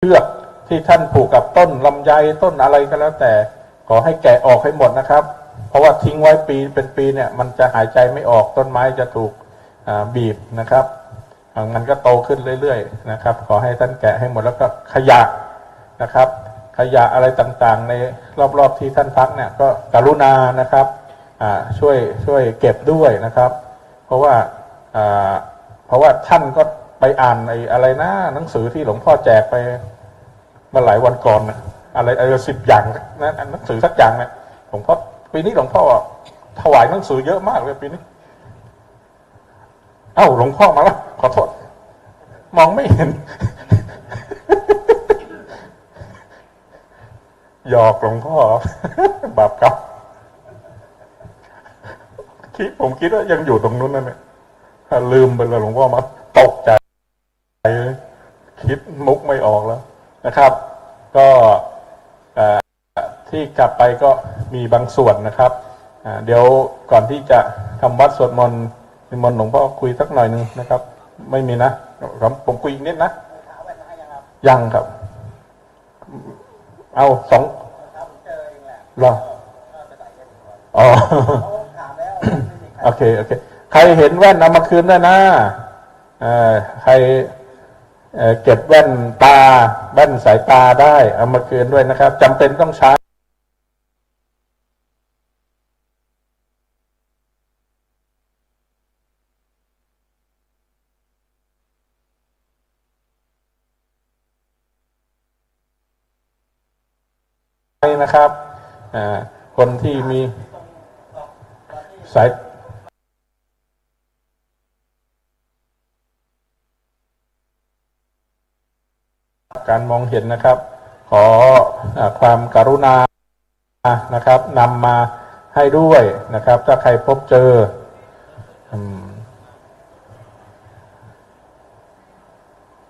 เชือกที่ท่านผูกกับต้นลำไยต้นอะไรก็แล้วแต่ขอให้แกะออกให้หมดนะครับเพราะว่าทิ้งไว้ปีเป็นปีเนี่ยมันจะหายใจไม่ออกต้นไม้จะถูกบีบนะครับมันก็โตขึ้นเรื่อยๆนะครับขอให้ท่านแกะให้หมดแล้วก็ขยะนะครับขยะอะไรต่างๆในรอบๆที่ท่านพักเนี่ยก็กรุณานะครับช่วยเก็บด้วยนะครับเพราะว่าท่านก็ไปอ่านอะไรนะหนังสือที่หลวงพ่อแจกไปเมื่อหลายวันก่อนอะไร10 อย่างนะหนังสือสักอย่างเนี่ยหลวงพ่อปีนี้หลวงพ่อถวายหนังสือเยอะมากเลยปีนี้เอ้าหลวงพ่อมาแล้วขอโทษมองไม่เห็นหยอกหลวงพ่อบาปกรรมผมคิดว่ายังอยู่ตรงนู้นนั่นเนี่ยลืมไปเลยหลวงพ่อมาตกใจคิดมุกไม่ออกแล้วนะครับก็ที่กลับไปก็มีบางส่วนนะครับเดี๋ยวก่อนที่จะทำวัดสวดมนต์นิมนต์หลวงพ่อคุยสักหน่อยนึงนะครับไม่มีนะผมคุยอีกนิดนะยังครับเอา2หรออ๋อโอเคใครเห็นแว่นเอามาคืนได้นะใครเก็บแว่นสายตาได้เอามาคืนด้วยนะครับจำเป็นต้องใช้นะครับคนที่มีสายการมองเห็นนะครับขอความกรุณานะครับนำมาให้ด้วยนะครับถ้าใครพบเจอ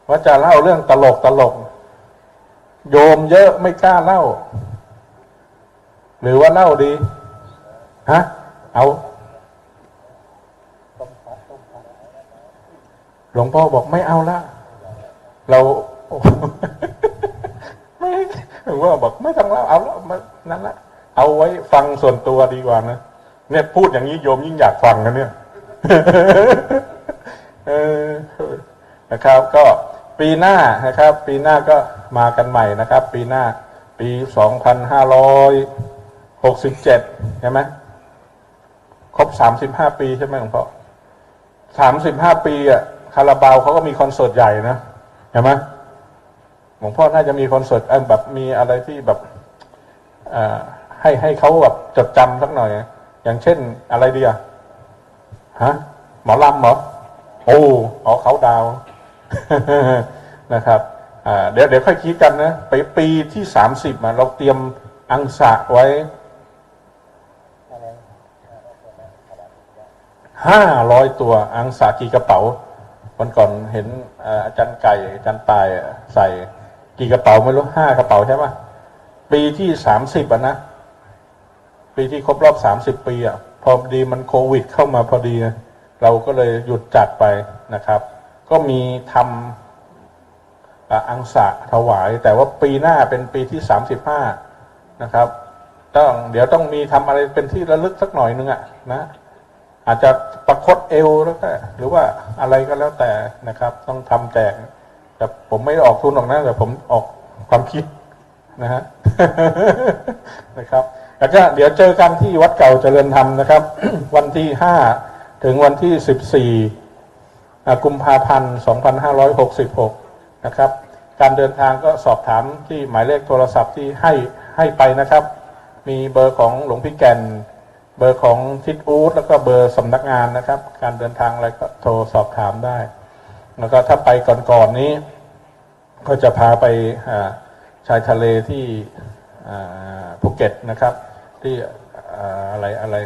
ว่าจะเล่าเรื่องตลกโยมเยอะไม่กล้าเล่าหรือว่าเล่าดีฮะเอาหลวงพ่อบอกไม่เอาละเราไม่หลวงพ่อบอกไม่ต้องเล่าเอาละนั่นละเอาไว้ฟังส่วนตัวดีกว่านะเนี่ยพูดอย่างนี้โยมยิ่งอยากฟังนะเนี่ยนะครับก็ปีหน้านะครับปีหน้าก็มากันใหม่นะครับปีหน้าปี2567ใช่ไหมครบ35 ปีใช่ไหมหลวงพ่อ35 ปีอ่ะคาราบาวเขาก็มีคอนเสิร์ตใหญ่นะเห็นไหมหลวงพ่อน่าจะมีคอนเสิร์ตแบบมีอะไรที่แบบให้เขาแบบจดจำสักหน่อยอย่างเช่นอะไรดีอ่ะฮะหมอลำเหรอโอ้เขาดาวนะครับเดี๋ยวค่อยคิดกันนะปีที่30เราเตรียมอังสะไว้500 ตัวอังสะกี่กระเป๋าวันก่อนเห็นอาจารย์ไก่อาจารย์ตายใส่กี่กระเป๋าไม่รู้5 กระเป๋าใช่ไหมปีที่30นะปีที่ครบรอบ30 ปีพอดีมันโควิดเข้ามาพอดีเราก็เลยหยุดจัดไปนะครับก็มีทำอังสะถวายแต่ว่าปีหน้าเป็นปีที่35นะครับเดี๋ยวต้องมีทำอะไรเป็นที่ระลึกสักหน่อยนึงนะอาจจะประคตเอวแล้วก็หรือว่าอะไรก็แล้วแต่นะครับต้องทำแจกแต่ผมไม่ออกทุนออกนะแต่ผมออกความคิดนะฮะ นะครับแล้วก็เดี๋ยวเจอกันที่วัดเก่าเจริญธรรมนะครับ วันที่5ถึงวันที่14กุมภาพันธ์2566นะครับการเดินทางก็สอบถามที่หมายเลขโทรศัพท์ที่ให้ไปนะครับมีเบอร์ของหลวงพี่แก่นเบอร์ของทิศอู๊ดแล้วก็เบอร์สำนักงานนะครับการเดินทางอะไรก็โทรสอบถามได้แล้วก็ถ้าไปก่อนนี้ก็จะพาไปชายทะเลที่ภูเก็ตนะครับที่อะไร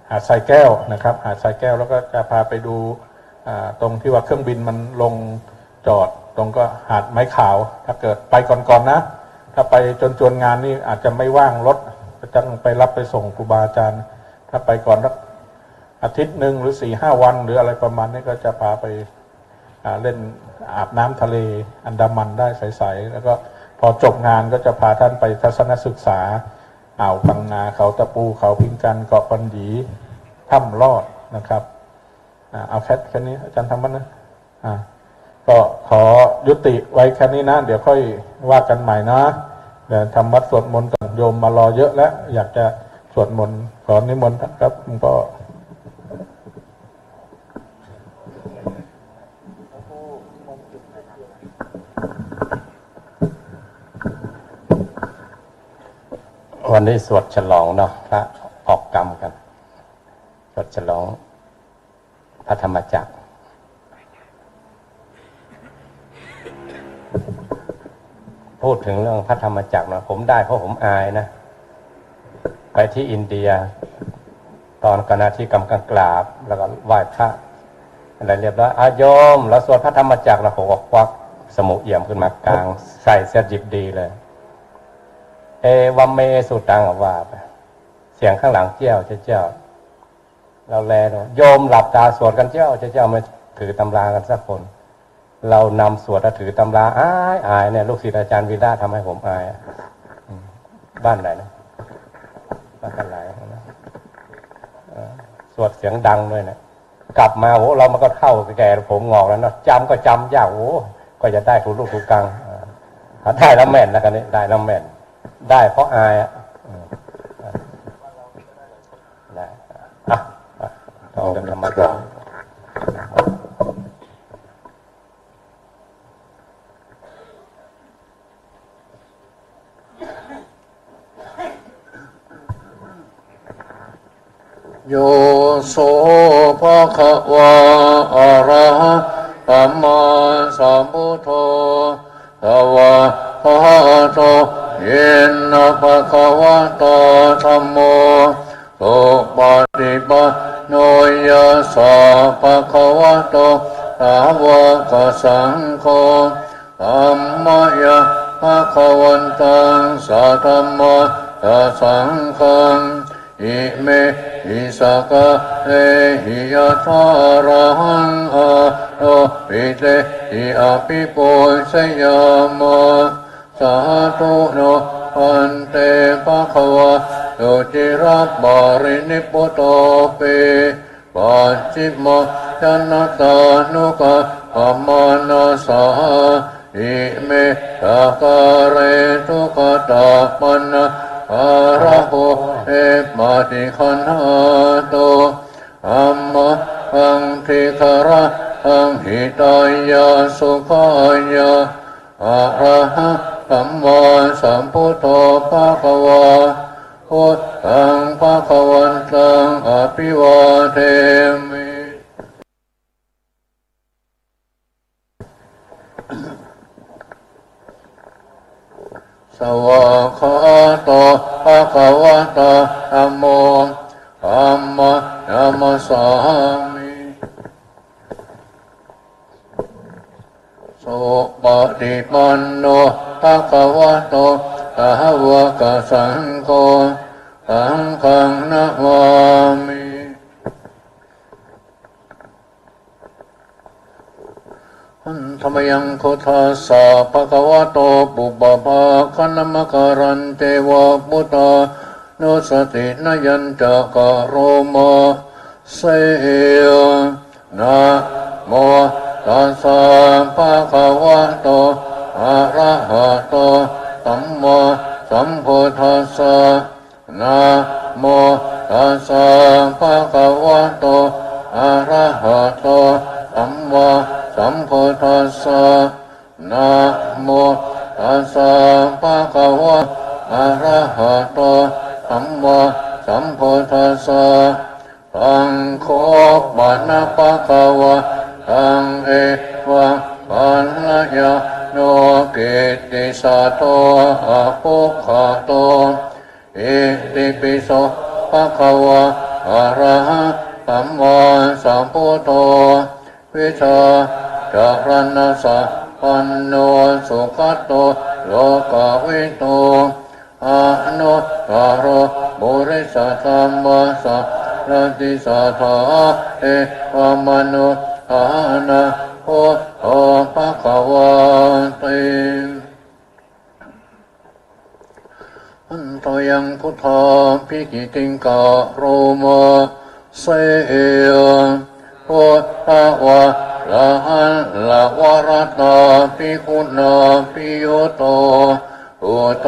หาดทรายแก้วนะครับหาดทรายแก้วแล้วก็จะพาไปดูตรงที่ว่าเครื่องบินมันลงจอดตรงก็หาดไม้ขาวถ้าเกิดไปก่อนนะถ้าไปจนงานนี่อาจจะไม่ว่างรถจะต้องไปรับไปส่งครูบาอาจารย์ถ้าไปก่อนสักอาทิตย์หนึ่งหรือ4-5 วันหรืออะไรประมาณนี้ก็จะพาไป เล่นอาบน้ำทะเลอันดามันได้ใสๆแล้วก็พอจบงานก็จะพาท่านไปทัศนศึกษาอ่าวพังงาเขาตะปูเขาพิงกันเกาะปันหยีถ้ำลอดนะครับเอาแค่นี้อาจารย์ทำบ้างนะก็ขอยุติไว้แค่นี้นะเดี๋ยวค่อยว่ากันใหม่นะเดี๋ยวทำวัดสวดมนต์ก่อนโยมมารอเยอะแล้วอยากจะสวดมนต์ขอนิมนต์ครับหลวงพ่อวันนี้สวดฉลองเนาะพระออกกรรมกันสวดฉลองพระธรรมจักรพูดถึงเรื่องพระธรรมจักรนะผมได้เพราะผมอายนะไปที่อินเดียตอนขณะที่กำลังกราบแล้วก็ไหว้พระอะไรเรียบร้อยโยมเราสวดพระธรรมจักรนะผมก็ควักสมุเอี่ยมขึ้นมากลางใส่เสียดิบดีเลยเอวัมเมสุตังว่าไปเสียงข้างหลังเจ้าเราแลโยมหลับตาสวดกันเจ้าไม่ถือตำรากันสักคนเรานำสวดถือตำราอายเนี่ยลูกศิษย์อาจารย์วีระทำให้ผมอายบ้านไหนนะบ้านกันไหนนะสวดเสียงดังด้วยนะกลับมาโอ้เรามันก็เข้าแก่ผมงอกแล้วเนาะจำก็จำยากโอ้ก็จะได้ถูกลูกถูกกังได้แล้วแม่นนะกันนี้ได้แล้วแม่นได้เพราะอายได้ต้องเดินธรรมะโยโสภะคะวะอะระหะสัมมาสัมพุทโธสวะหะโตเยนะภะคะวะโตธัมโมสุปฏิปันโนยัสสะภะคะวะโตสาวกสังโฆธัมมะภะคะวันตังสัทธัมมะสังฆังอิเมหิสกะเอหิยะทาระหังอะโนปิเตหิอาภิปุสยามะสาธุโนปันเตภะคะวะโตจิรับบารินิพุตโตเปปัจฉิมยันตานุกะปมานาสาอิเมตากะเรทุกะตาปันนะอาระโหเอมาติขันหาโตอัมมะอังทิคาระอังหิตายาสุขายาอะระหะสัมมาสัมพุทโธภะคะวะพุทธังภะคะวันตังอภิวาเทมิสวากขาโตภะคะวะโตธัมโมธัมมัสนามัสสามิสุปฏิปันโนภะคะวะโตสาวกสังโฆสังฆังนะมามิธรรมยังโคทัสสะภะคะวะโตปุปปะคะนะมะการันเตวะพุทธานุสตินะยัญจะกะโรมะเสยนะโมตัสสะภะคะวะโตอะระหะโตสัมมาสัมพุทธัสสะนะโมตัสสะภะคะวะโตอะระหะโตสัมมาสัมพุทธัสสะนะโมตัสสะภะคะวะอะระหะโตสัมมาสัมพุทธัสสะสังโฆปะนะภะคะวะตังเอวะปัญญาโนกิตติสัตโตอะภุคาโตอิติปิโสภะคะวะอะระหะสัมมาสัมพุทโธวิชาจารณะสัพพันโนสุขโตโลกวิโตอานุตตโรบุริสธรรมสัพพติสัทธาเอวมนุษย์านา พุทโธภะคะวะเตอันโตยังพุทธาภิกิติงกะโรมาเสยพุทธวะละหันละวรตาภิคุณาภิโยโตอุต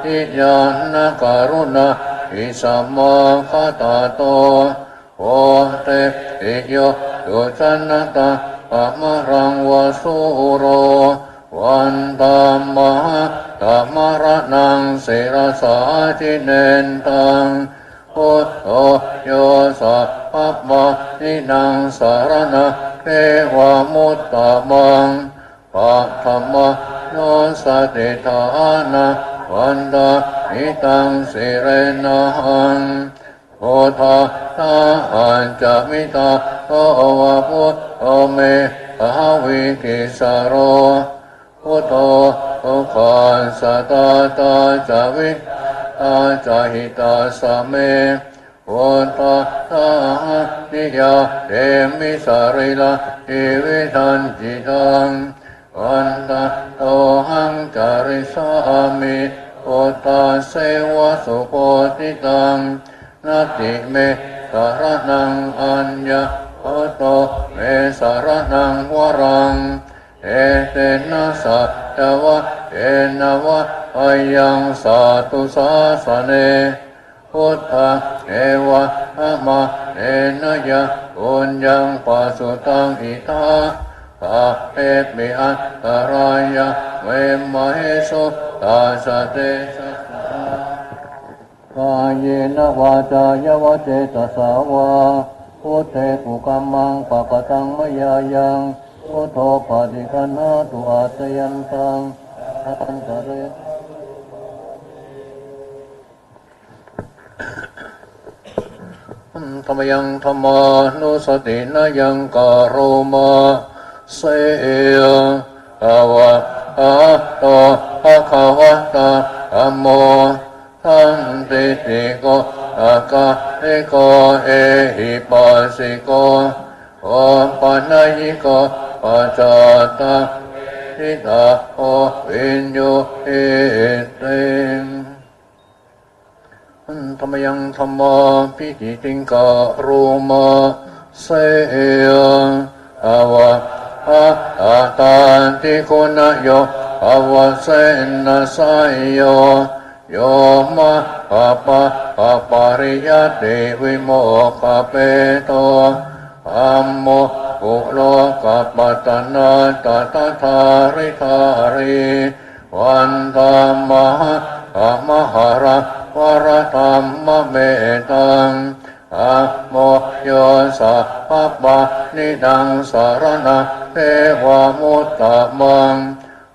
ติยานกรุณาอิสัมมาคตาโตโอเตติโยตุจันตาปะมะรังวสุโรวันตามหาตมรนังเสรสาจิเนนตังพุทโธโยสัพพะมะนินังสารณะเทวามุตตะมังปัทธมะโนสติทานะวันตานิตังสิเรนะหังโพธาตาอัญจมิตาโตวะพุทโธเมภาวิกิสโรพุทโธทุกขันสัตตาจาวิตาจาหิตาสะเมพุทธาตานิยาเตมิสาริลาชีวิตันจิตังวันตาโตหังจาริสามิพุทธาเสวะสุโพธิตังนาติเมสารนังอัญญาโอโตเมสารนังวรังเอเตนะสัจวะเอนะวะอายังสาตุสาสเนพุทธะเอวะอะมะเอนะยะปุญญังปัสสุตังอิทาปะเปมิอัตตรายะเวมะเหสุตาสะเตชะกายเยนะวาจายวะเจตสาวาพุทเทกุกัมมังปะกตังมยายังพุทโธปะฏิคันหาตุอาตยันตังอันตะเรธรรมยังธรรมานุสตินะยังกะโรมาเสยภาวะอะโตภะคะวะตาธัมโมทันติติโกอะกะเอโกเอหิปัสสิโกโอปัญญิโกปัจจตาทิตาโอวิญโยเอเตธรรมยังธรรมาภิกิติงกะโรมาเสยภาวะอะตาติคุณโยภาวะเสนะสายโยโยมะปะปะปะปะริยัติวิโมกขเปโตธัมโมปุโลกัปปัตตนาตถาทาริธาริวันธรรมะมหาระวรธรรมเมตังอะโมโยสัพพะบะนิดังสารณะเทวามุตตะมัง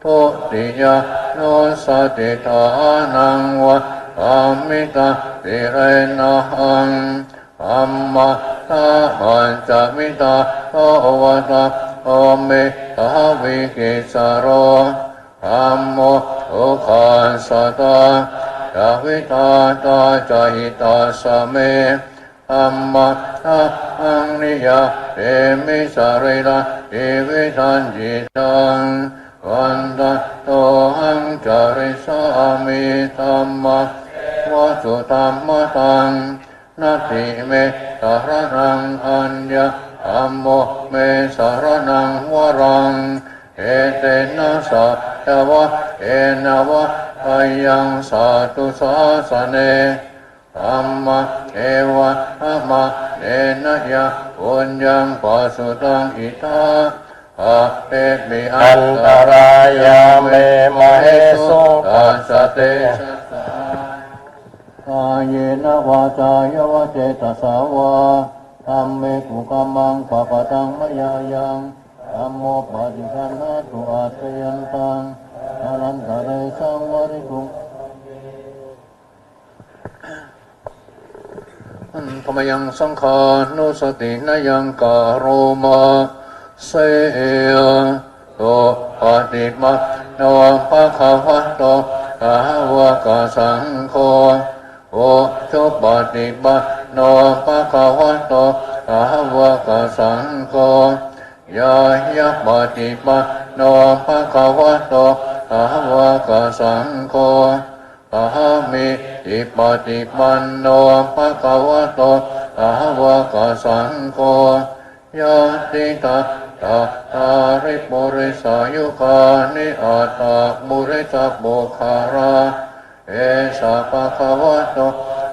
ทุติยาโนสติทานังวะอามิตาสิเรนะหังอัมมาตาอัญจมิตาโตวะตาโอเมทาวิกิสโรธัมโมทุกขันสัตตาจาวิตาตาจาหิตาสะเมธัมมาตาอังนิยาเตมิสาริลาชีวิตันจิตังวันตาโตหังจาริสามิธัมมะวะสุธัมมะตังนาติเมสารนังอัญญาธัมโมเมสารนังวรังเอเตนะสัจวะเอนะวะอายังสาตุสาสเนธัมมะเอวะอะมะเอนะยะปุญญังปัสสุตังอิทาอะเปมิอันตรายาเมมะเหสุตัสสะเตกายเยนะวาจายวะเจตสาวาธัมเมกุกัมมังปะกตังมยายังธัมโมปะฏิคันหาตุอาตยันตังอรันตะเรสังวริตุธรรมยังสังขานุสตินะยังกะโรมาเสยโตปฏิมาโนภะคะวะโตอะวะกะสังโฆโอชุปฏิบัติโนภะคะวะโตอะวะกะสังโฆ ยายะปฏิปันโนภะคะวะโตอะระหะกะสังโฆอะหังมิอิปฏิปันโนภะคะวะโตอะระหะกะสังโฆยะติตาตาตาริปุริสายุคานิอัตตามุริตาบุคาราเอสะภะคะวะโต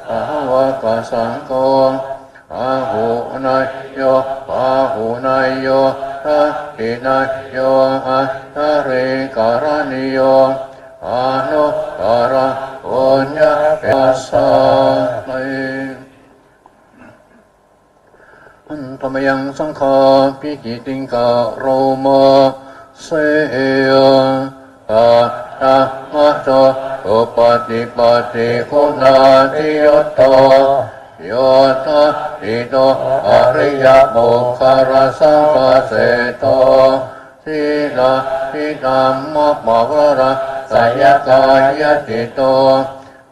อะระหะกะสังโฆอาหูนายโยอาหูนายโยอะหินายโยอะทะเรการณิโยอานุตระปุญญาปัสสะอันธรรมยังสังฆาปิกิติงกะโรมาเสยอะอะมะโตอุปติปติคุณาติยตโตโยตะอิโตอริยบุคคลสังฆเสโตสีลาทิธัมมะมะวะระสยกายติโต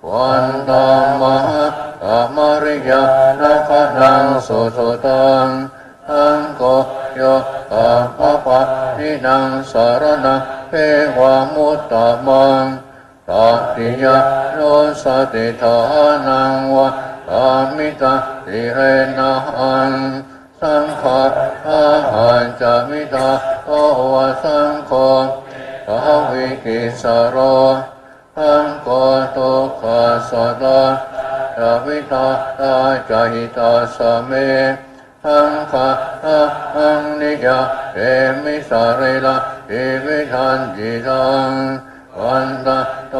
วันตามะอมริยานาคนังสุสุตังอังโกโยอะปะปะทินังสารนะเพวะมุตตะมังตัติยะโนสติทานังวะอามิตาติเรนะอังสังฆาอาหันจามิตาโอวะสังโฆทาวิกิสโรอังโกตุขัสสะตาทาวิตาตาจาหิตาสเมอังคาอังนิยาเอมิสาเรลาเอวิทันจิตังวันตะโต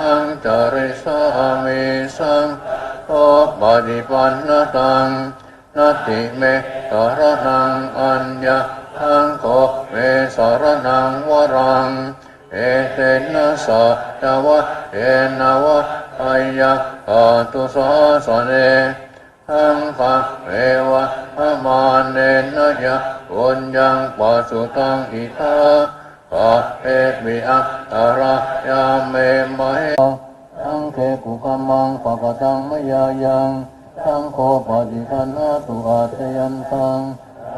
หังจาริสามิสังโตปฏิปันนตังนัตติเมสารนังอัญญาทังโฆเมสารนังวรังเอเตนะสะตวะเอนะวะอายะอาตุสาสเนทังภะเอวะอะมาเนนะยะปุญญังปัสสุตังอิทาภะเอมิอัตตารายาเมมะเหทังเขกุกัมมังปะกตังมะยายังทังโคปฏิคันหาตุอาเทยันตัง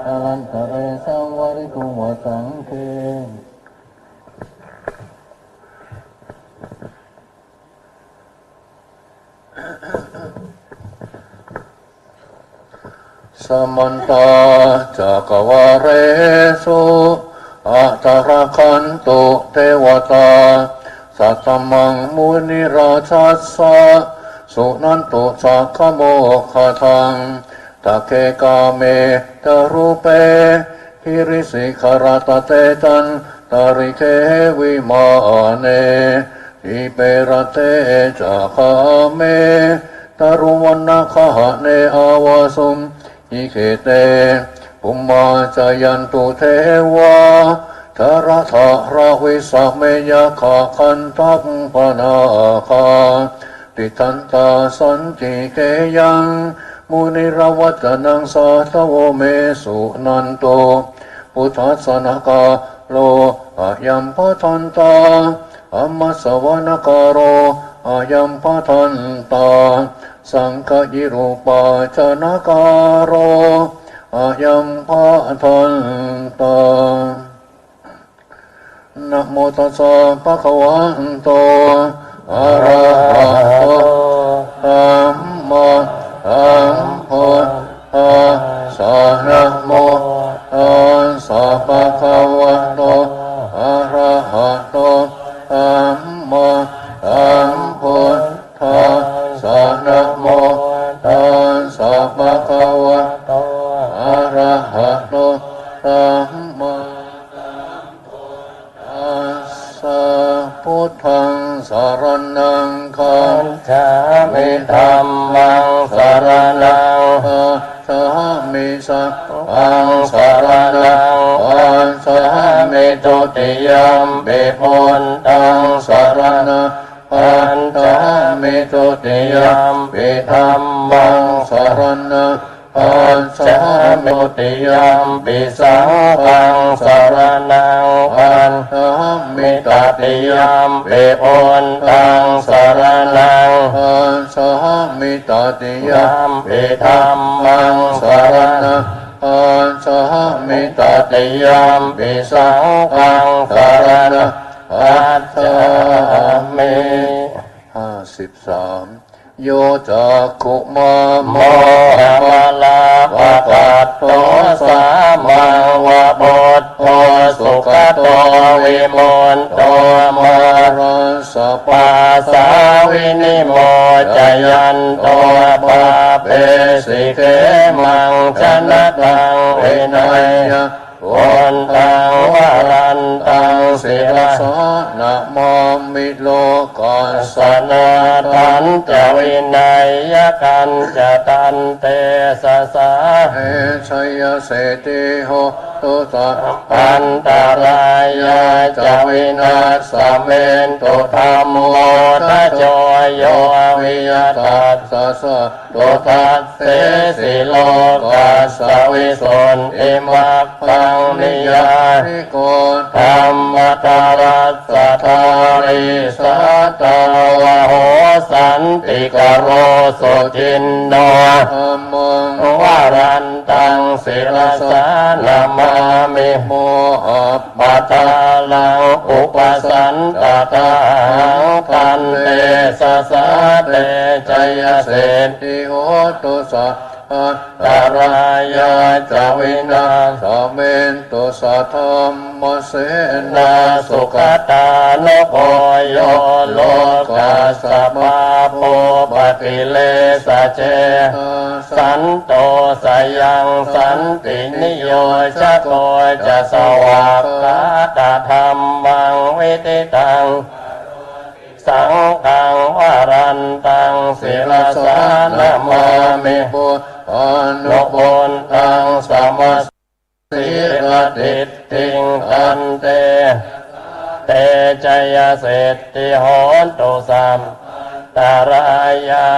อรันตะเรสังวริตุวะสังเฆสมันตาจักวาเรสุอัตตระคันตุเทวตาสัตตมังมุนิราชัสสะสุนันตุสักขโมขทังตะเคกาเมตรูเปหิริสิขารตเตจันตาริเควิมาเนทิเปรเตจักขาเมตรุวันนาคหะเนอาวาสุมอิเขเตปุมมาจายันตุเทวาทาระทาระวิสัมเมยะขาคันทัพปนาคาติทันตาสันติเกยังมุนิรวัจนังสาทโวเมสุนันโตพุทธัสสนกาโลอายัมปะทันตาอัมมัสสวนกาโรอายัมปะทันตาสังฆยิรูปาจนกาโรอายัมปะทันตานะโมตัสสะภะคะวะโตอะระหะโตสัมมาสัมพุทธัสสะนะโมตัสสะภะคะวะโตอะระหะโตสัมมาสัมพุทธัสสะนะโมตัสสะภะคะวะโตอะระหะโตสัมมาพุทธังสารนังคัจฉามิธัมมังสารนังคัจฉามิสังฆังสารนังคัจฉามิตุติยัมปิพุทธังสารนังคัจฉามิตุติยัมปิธัมมังสารนังคัจฉามิตุติยัมปิสังฆังสารนังคัจฉามิตติยัมปิพุทธังสารนังคัจฉามิตติยัมปิธัมมังสารนัง ปัญจมิตติยมปิสังฆังสรณะคัจฉามิ 53โยจักขุมามโมหะมาลาภะกัตโตสามังวะโพธโตสุขโตวิมุตโตมารัสสะปัสสาวินิโมจยันโตปะเปสิเขมังชนะตังวินัยวันตังวารันตังศิรสะนะมามิโลกัสสนาตันจะวินัยยกันจะตันเตสะสะเอชยเสติโหตุสัอันตรายาจะวินาศเมนตุธรรมโมทะโจโยวิยตัสสะสะตุทัสเสสิโลกัสสวิสุนอิมัคคังนิยานิโกธรรมตารัสสะทาริสัตตวะโหสันติกโรสุจินโนธัมมังวารันตังศิรสานามามิโมอัปปะทาลังอุปสันตตาหังคันเตสะสะเตจยเสติโหตุสะอัตตรายาจาวินาสเมนตุสัทธรรมเสนาสุขตาโนโคโยโลกัสสะปาโปปฏิเลสะเจสันโตสยังสันตินิโยชะโกจะสวากขาตธรรมังวิติตังสังฆังวารันตังศิลสานามามิปุอนุบุญตังสัมมาสิรติติงคันเตเตจยเสติโหนตุสัมตารายา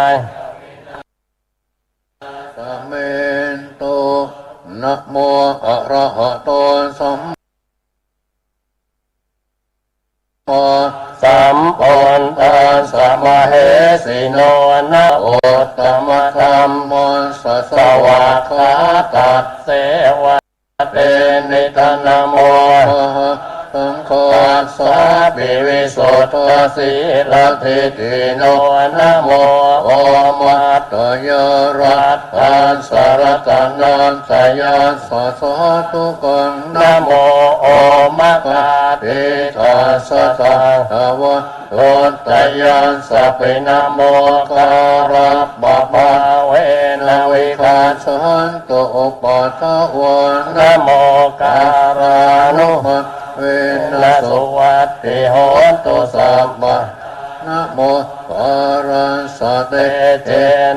สเมนโตนะโมอะระหะโตสัมสัมปุญตาสมะเหสิโนนะโอตตมะธัมโมสัสสวะขาตัสเสวะเตนิทานโมสังโฆสาปิวิสุทธสีลทิติโนนะโมโอมัตตยรัตตัสสะรัตนัสสยาสะสะทุกังนะโมโอมัคคาติทัสสะทาวะโตตยัสสะปินะโมการะบะบาเวนะวิคาสันตุอุปาทวะนะโมการานุเวนะสุวัตติโหตุสัมมานะโมปารัสสะเตเจ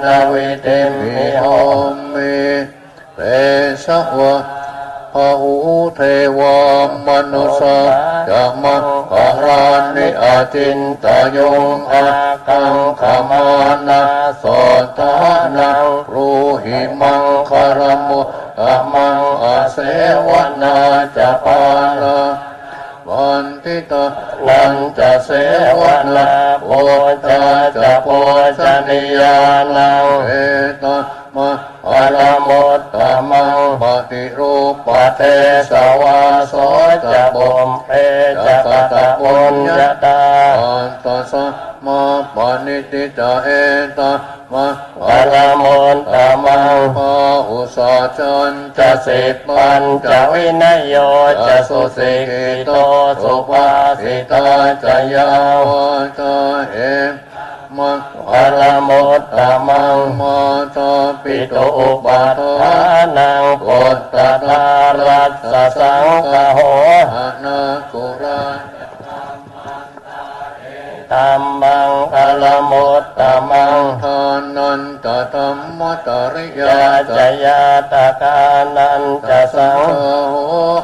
นะวิติมิโหมิเตสะวะพะหูเทวามนุสะจะมังคารานิอาจินตโยงอากังขมานาโสตานังรูหิมังคารมุตมังอาเสวนาจะปาลาวันทิตานันจะเสวนาโพจะโพชนิยานังเอตมะอะระโมตตมังปฏิรูปเทสวาโสจะบ่มเปจะกตะปุญญาตาอันตสะมาปณิติจาเอตมะอะระโมตตมังปะอุสาจันจะสิบปัญจะวินัยโยจะสุสิกิโตสุภาสิตาจะยาวจะเอมังอะระโมตตมังมาตาปิโตอุปัฏฐานังปุตตะทารัสสะสังฆโหอะนาคุราธัมมังอะระโมตตมังทานันตธัมมตริยาจยาตกานันจะสังฆโห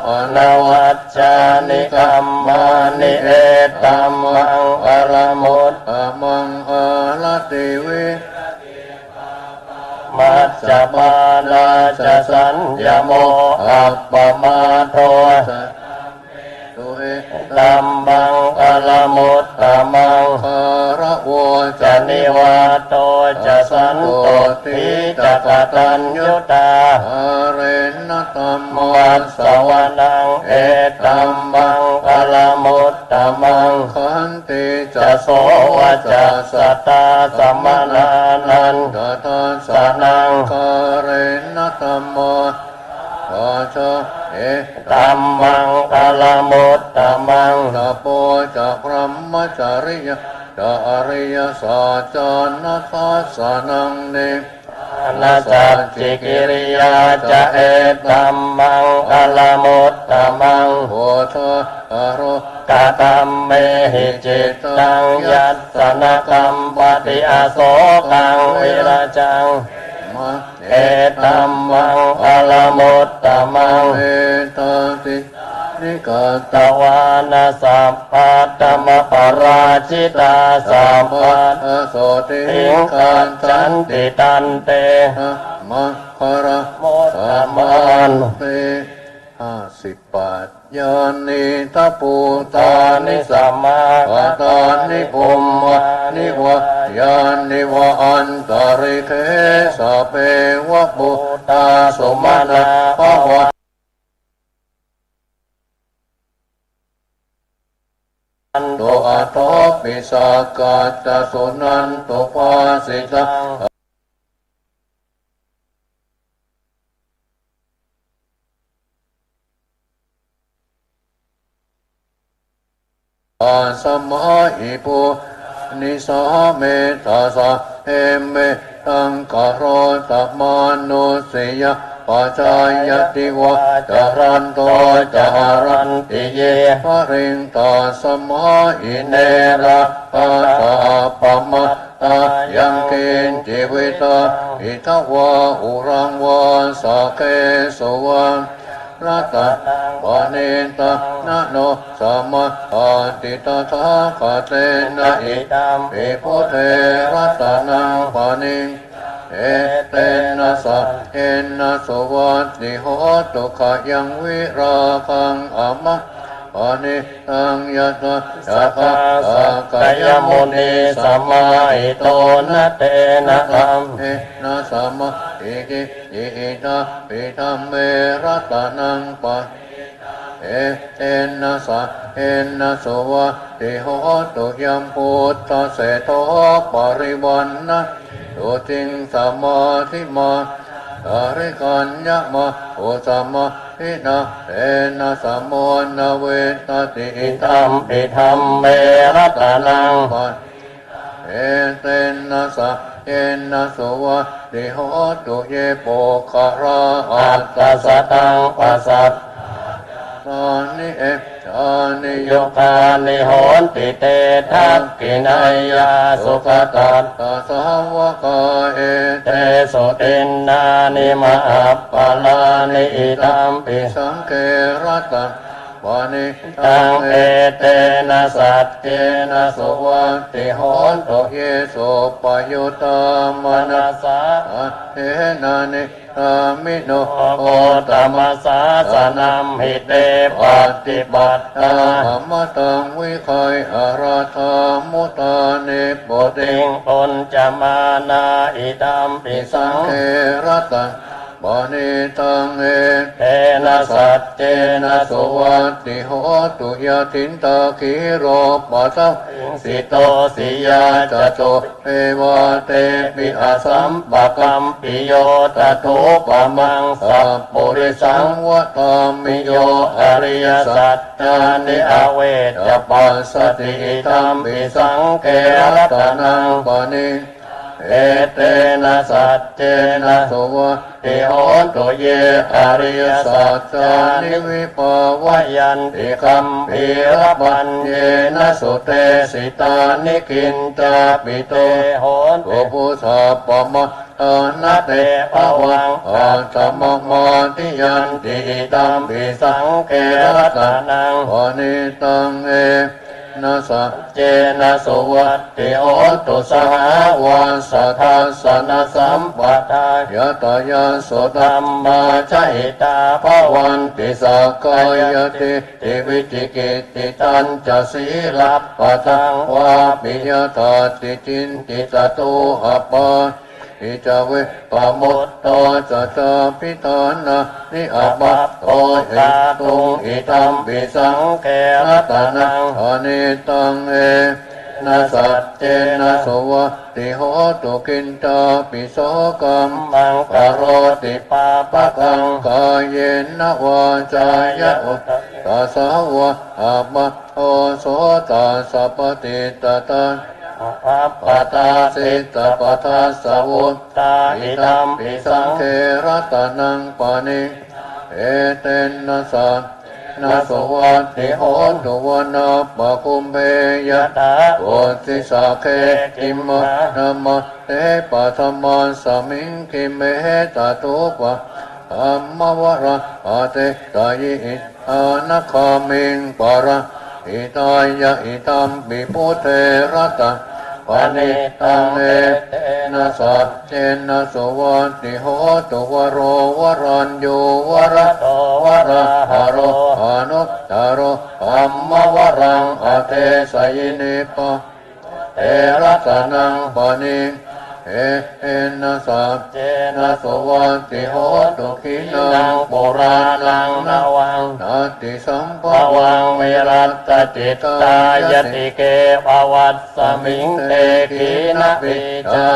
อนวัจจานิคัมมานิเอตัมมังอะระโมตตมังอะระติวิมัจจปานาจะสัญญโมอัปปมาโทตัมมังอะระโมตตมังคาระโวจะนิวาโตจะสันโตติจะกตัญญูตาอาเรนะ ธัมโม มัสสวนังเอตัมมังคลมุตตมัง ขันติ จะโสวจะสัตตาสัมมนานัน ตถา สนัง คาเรนะธัมโมตชะเอ ตัมมังคลมุตตมัง ตโปจะพรหมจาริยจะอริยสัจจานัสสานังเน นาสัจจิกิริยาจะเอตัมมังคลมุตตมัง โหทะอโร กตัมเมหิจิตตังยัตสนกัมปฏิอาโสกังวิราจัง มะ เอตัมมังคลมุตตมัง เอตตินิกา ตวานาสัพพัตตมปราชิตาสัพพัต โสติ ติงขันจันติตันเต มะคาระ โมตตมัน เป58ยานิตาปูตา ตา นิ นิ สั สั ม มมา ปะตานิภุมมะนิวะยานิวะอันตริเทสะเปวะปุตตาสุมาณาภวะ โตอัตโตปิสากาตสุนันโตภาสิตาอาสมาหิปุนิสาเมตาสะเอเมตังกโรตมานุสยปัจจายติวะจารันโตจารันติเยภริงตาสมาหิเนระปะตาปะมะตายังกินจิวิตาอิทวะอุรังวะสะเกสวะรัตตะวานิตานะโนสัมมาอาติตถาคเตนะอิ ตัม ปิพุทเทรัตนังปานิเอเตนะสะเอนะสวัสดิโหตุขยังวิราคังอะมะปานิตังยะตะ สัทธาสักกายมุนีสัมมาอิโตนะเตนะธรรม เอนะสัมมาอิกิอิตาปิธัมเมรัตนังปะเอเตนะสะเอนะสวะติโหตุยัมพุทธเสโตปริวันนะตุติงสัมมาทิมาอริกัญญมะโอสัมมาทินะเอนะสัมโมนะเวตติอิ ธร ตั ร ม มปิธรรมเมรัตนัง ปันเอเตนะสะเอนะสวะติโหตุเยโปคาราอั อั ต ตตสตังปัสสัต ตานิเอชานิโย ยุคานิโหนติเตทักกินายาสุขตัต ตาสาวกาเอ เตสุตินนานิมาอัปปลานิอิตัมปิ สังเกรัตังวานิ ตังเอเตนะสัจเจนะสุวัติโหนตุ เยโสปยุตามนะ นาสา เทนานิตามิโน โอตมัสสาสนัมหิเตปฏิบัติตา ธรรมตังวิคัยอาราธามุตานิโปติ ติงตนจะมานาอิตัมปิสั สั ง งเครัตังบานิตังเอ เตนะสัจเจนะ ส สุ วั วั ส ติ ดิโหตุยาทินตาคิโรปัสสะ สิโตสิยาจโต เอวาเตปิอา สั สั ม ม ปะกัมปิโยตถุปะมังสัพปุริสัง วะตามิ มิ โย โยอริยสัจจานิอเวจจะปัสสติธรรมปิสังเกรัตนัง ปานิ เอเตนะสัจเจนะ สวัส ติโหนตุเยอริยสั สั จ จ จา จา นิ นิวิปาว วยันติคัมภีรปัญเยนะสุเตสิตานิกินจาปิโตโหน โก ติ ปุสะปะมะตานาเตปะวังอาตมะมาติยันติ ติ ตั ตั ม ม ปิ ปิ สั สั ง ง เก เก ร ร ต ตนัง วานิตังเอนะสะ เจนะสุวัตติโหตุสหาวาสัทธัสสนสัมปทาย ะตายาโส ธ ตั ร ม รมาชหิตาภ ภ วั วัน น ติ ติ สั สั ก ก กาก าย ย ติ ติ ติวิจิกิติตันจะสีลับปะทังวา วา ปิ ปิยธาติจินติตตุหปา อิจเวปะโมตโตจะจะพิธานานิอัปปะโตเหตุงอิตัมปิสังเกรัตนังอนิตังเอนะสัจเจนะโสวะติโหตุกินตาปิโสกัมมังปโรติปาปะกังกายเยนะวาจายะอุตตาสาวะอะมะโอโสตาสัพพติตตาปตาสิตปทาสาวุตตาอิตัมปิสังเทระตานังปานิเอเตนะสัจนาสวัสดิโหตุวนาปะคุมเบยะตาโอติสาเคกิมะนามะเตปัทมาสมิงคิเมตาตุปะธัมมวระอาเตตายิอิอานาคามิงปาระอิตายะอิตัมปิพุเทระตาปานิตังเอนะสัจเจนะสวัสดิโหตุวโรวรัญโยวระโตวระหะโรหานุตตโรธัมมวรังอเตสยินิปะเทระตานังปานิเอนะสัจเจนะสวัสดิโหตุขินังปุรานังนวังนาติสัมภวังวิรัตจิตตายติเกภวัตสมิงเตขีนะปิจา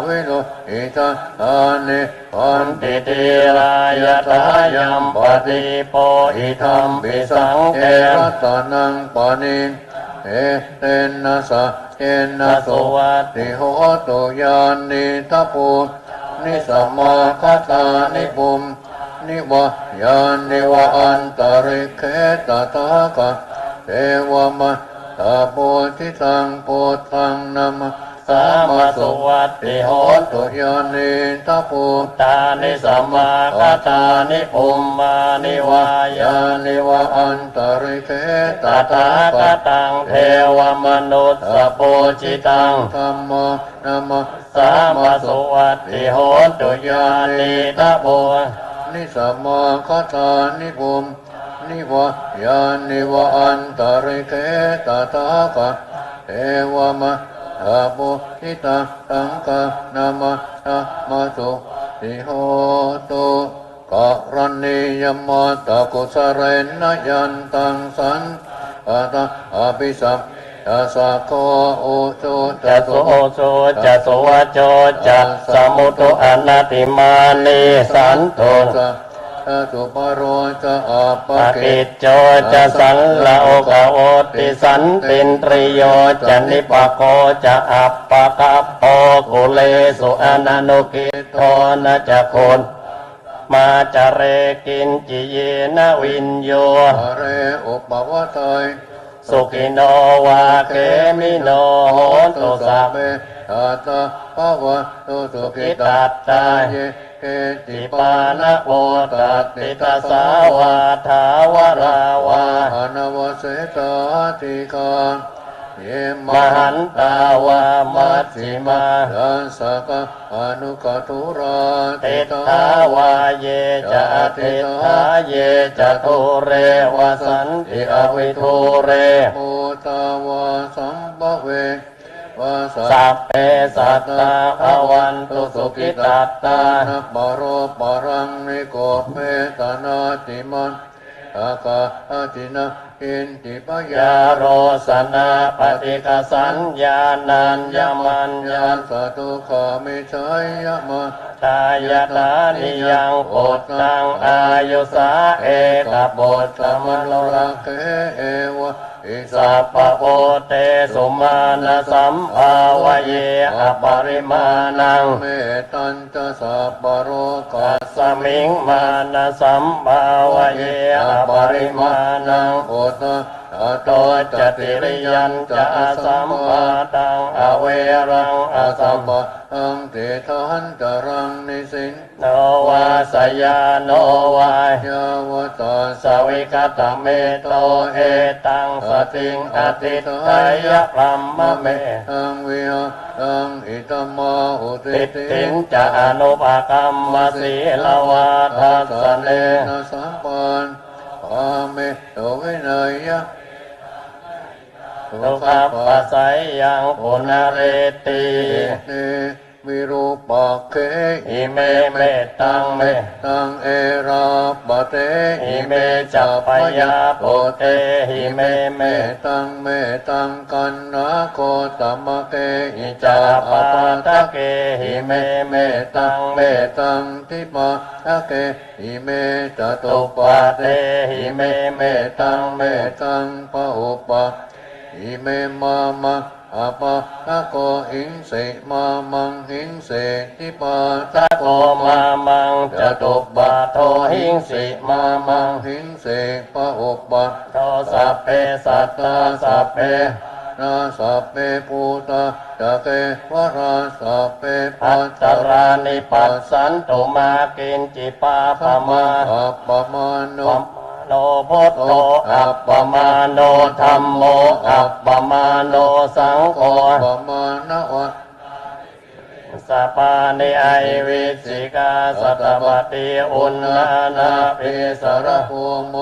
วิโรอิตาอานิปันติติรายตายัมปฏิโปอิธัมปิสังเกรัตนังปานิเอเตนะสะเจนะโสวัตติโหตุยานิทัพพุนิสัมมาคัตตานิปุมนิวะยานิวะอันตริเคตตาคะเทวมะตาโพธิตังโพธังนัมสามาสุวัตติโหตุยานิทัพพุตานิสัมมาคัตตานิปุมมานิวายานิวะอันตริเคตตาคะตังเทวมนุสสะโพจิตังธัมมะนัมสามาสุวัตติโหตุยานิทัพพุนิสัมมาคัตตานิปุมนิวะยานิวะอันตริเคตตาคะเทวมะอาโปหิตาตังกานามะนะมาสุติโหตุกะรันนิยมัตตะกุสเรนยันตังสันอาตาอภิสัมจะสะโคโอโจจะโสโอโจจะโสวะโจจะสมุตุอนัตติมานิสันโตจะสุปโรจะอาปะกิจโจจะสันละโอกาโอติสันตินตริโยจะนิปโกจะอัปปะกัปโปกุเลสุอนันุกิโตนะจะโคนมาจะเรกินจิเยนะวินโยเรอุปวะทัยสุขิโนวาเกมิโนโหตุสัพเพตัตตะภวะตุสุขิตัตตาเยเกติปานะโพตัตติตาสาวาทาวราวาอนวเสตติกาเยมหันตาวามัชฌิมาดัสสกะอนุกตุราติตาวาเยจะติตาเยจะตุเรวสันติอวิทุเรโมตาวาสัมภเวสัพเพสัตตาภวันตุสุขิตัตตานัปโรปรังนิโกเปตนาติมันอากาตินะอินติปยาโรสนาปฏิกสัญญานัญญมัญญาสตุขามิชัยยมะตายตานิยังโอตังอายุสาเอกบทสมโลละเกเอวะอิสัพพโพเตสุมาณสัมภาวเยอปริมาณังเมตัญจสัพพโรกัสสมิงมาณสัมภาวเยอปริมาณังโอตโตจติริยันจะสัมปะตังอเวรังอสัมปะตังเตทันจรังนิสินโนวาสยาโนวายาวตาสวิกตเมโตเอตังสติงอติตายะพรัมมะเมตังวิหะตังอิตมาอุติติงจะอนุภกรรมสีลวาทัสเนนะสัมปันปาเมโตวินัยยะทุกขปัสสัยยังปุณเรติเน วิรูปักเข อิเมเมตังเม ตังเอราปะเต อิเมจัปปยาโปเตหิเมเม ตังกันนาโคตมะเก อิจาปาตะเกหิเมเมตังเม ตังทิปะทะเกหิเมจตุ ตุ ปะ ปะ เต เตหิเมเมตังเม ตังปะอุปะหิเมมามาอะปะทะโกหิงเสมามังหิงเสทิปะ ตะโกมามังจตุปะโทหิงสิมามัง หิงเสปะอุปะ โทสัพเพสัตตาสัพเพ นาสัพเพปูตาตะเกวราสัพเพ อัตตรานิปัสสันตุมากินจิปาปมา อัปปมาโน ปัมโนพุทโธอัปปมาโนธัมโมอัปปมาโนสังโฆ ปมานะวะ สัปปานิไอวิสิกาสัตตปฏิอุณนานาภิส สาร ระ ภูโม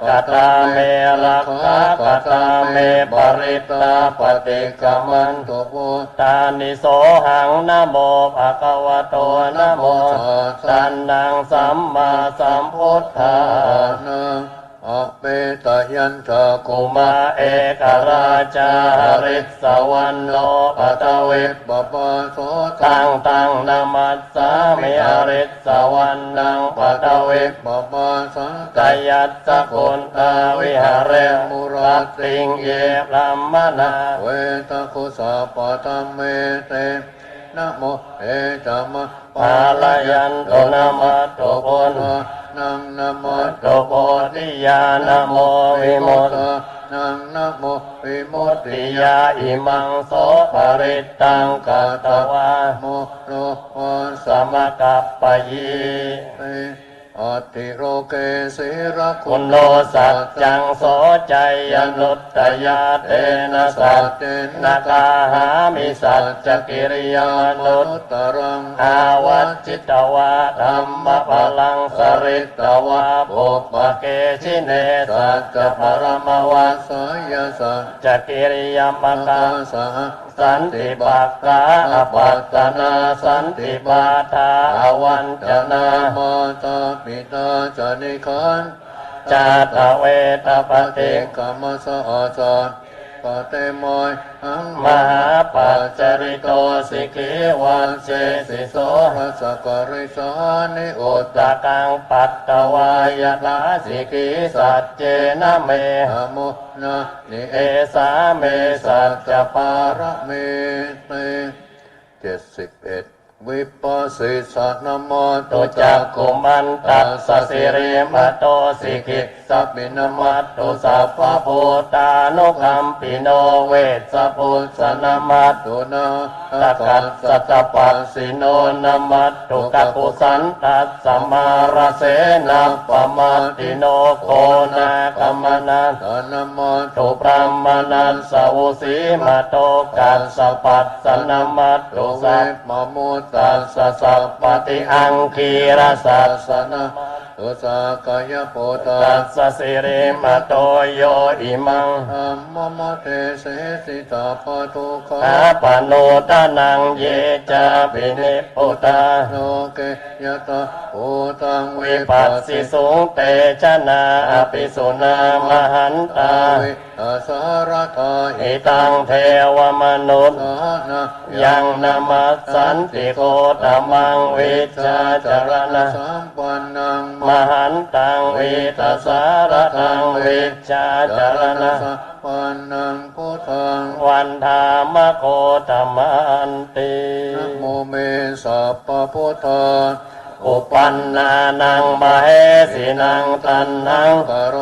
กตาเมรักขากตาเมปริตตาปฏิกรรมัน ตุโพ ตานิโสหังนะโมภะคะวะโตนะโมตันนังสัมมาสัมพุทธา นังอเปตยันทะกุ กุ ม มาเอกราชาริสวรรณโลปตเว ปปะโสตั ตังนามัสสามิอริสวรรณังปตเว ปปะสัง กยัสสกุลตาวิหารเรมุรัตติงเยพรัมมนา เวตาคุสาปะตัมเมเตนะโมเอจัมมะ ปาลยันตุนามัตตุปุณ นังนะโม ตุโพธิญาณโมวิมุตติ นังนะโมวิมุตติ ติยาอิมังโสปริตตังกตวา โมโรโอ สมกัปปยี เตอัตติโรเกศิรคุ คุณโนสัจจังโสใจยนุตตยาเตนะสัจเจนะกาหามิสัจจกิริยานุต ตรัง อาวัจจิตวะธรรมพลังสริตวะปุปปเกชิเนสัจจะปรมวัส สายาสะ จกิริยม ตาก า สะ สันติปักกาอปัตตนาสันติปาทาอวันจนา มาตาปิตาจานิคัน จาตเวตปฏิ กรรมสะอาจาปะเตมอยหัง มหาปัจจริโตสิกิวันเจสิโส รัสกริสานิโอ อุต ต ตะกังปัตตวายตาสิกิสัจเจนะเม ตโมนะนิ เอ เอ สาเมสัจจปา ระ ระ เมเต71วิปัสสิสนาโม ตุจักกุมันตัสสะสิริมโตสิกิสัพพินมัตตุสัพพะโพตานุคัมปิโนเวสสพุทธนามัต ตุนา ตะกัสสะตะปัสสิโนนามัตตุกักุสันตัสสมาระเสนะปะมาติโนโกนาคัมมนัส ตนะโม ตุพรหมนัสสวุสีมาโตกัสสะปัสสนามัตตุ ตุเว สัพ มะมุต ตัสสะสัพปฏิอังคีรสัส สนะตุสากายโพตา ตัสสะสิริมโตโยอิมัง ธัมมมะเตเสสิตาปะทุกขา อาปะโนตานังเยจาปินิพุตา โลเกยตาโพตัง วิปัสสิสุงเตชะนาอภิสุนามหันตา วิอาสารทา อิตังเทวมนุษย์ สานะ ยังนามัสสันติโกตมังวิจาจารณะ สัมปันนัง มหันตังวิตัสสารทังวิจาจารณะ สัมปันนังพุทธัง วันธามโคตมันติ นะโมเมสัพพะพุทธา อุปันนานังมเหสินังตันนัง กโร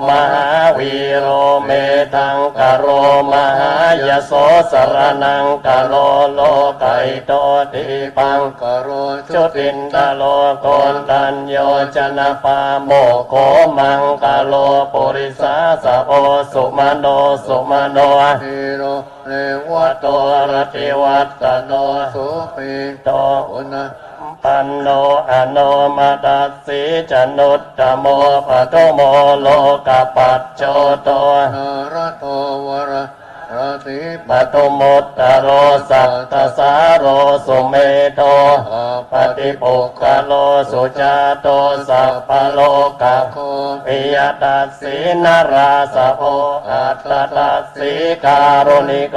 มหาวีโรเมตังกโรมหายโสสรนังกโรโลไกโตติปัง กโร จุตินตโลโกนตัญโยชนะปาโมโคมังกโลปุริสาสะโอสุมาโนสุมาโน ทิโรเรว วัตโตรติวัตตโน สุปิ โต ปุณะ ปันโนอโนมาตัสสิจนุตตโมปะโตโมโลกปัจโจโต นารโตวระรา ติป ปตุมุตตโรสัตตสาโรสุเมโทปฏิปุคคโลสุจาโตสัพพโลกะ โค ปิยตัสสีนาราสะโพอัตตตัสสีการุณิโก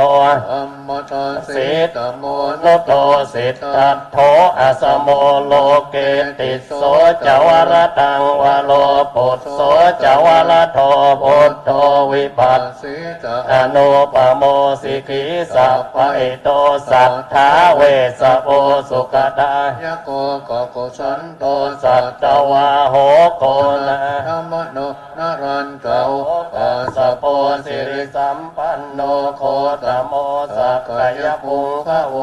อัมมตสิตโม นุโตสิทธัตโธอสมโมโลเกติโสจวรตังวโลปุตโสจวรโทพุทโธวิปัส สิตา อนุปโมสิกิสัพพะอิโตสัทธาเวสะโพสุขตาย โกกโกสันโต สัตตวาโหโกนะ ธรรมโนนารันเตา ปัสสะโพสิริสัมปันโนโคตโมสักกายปุงคะโว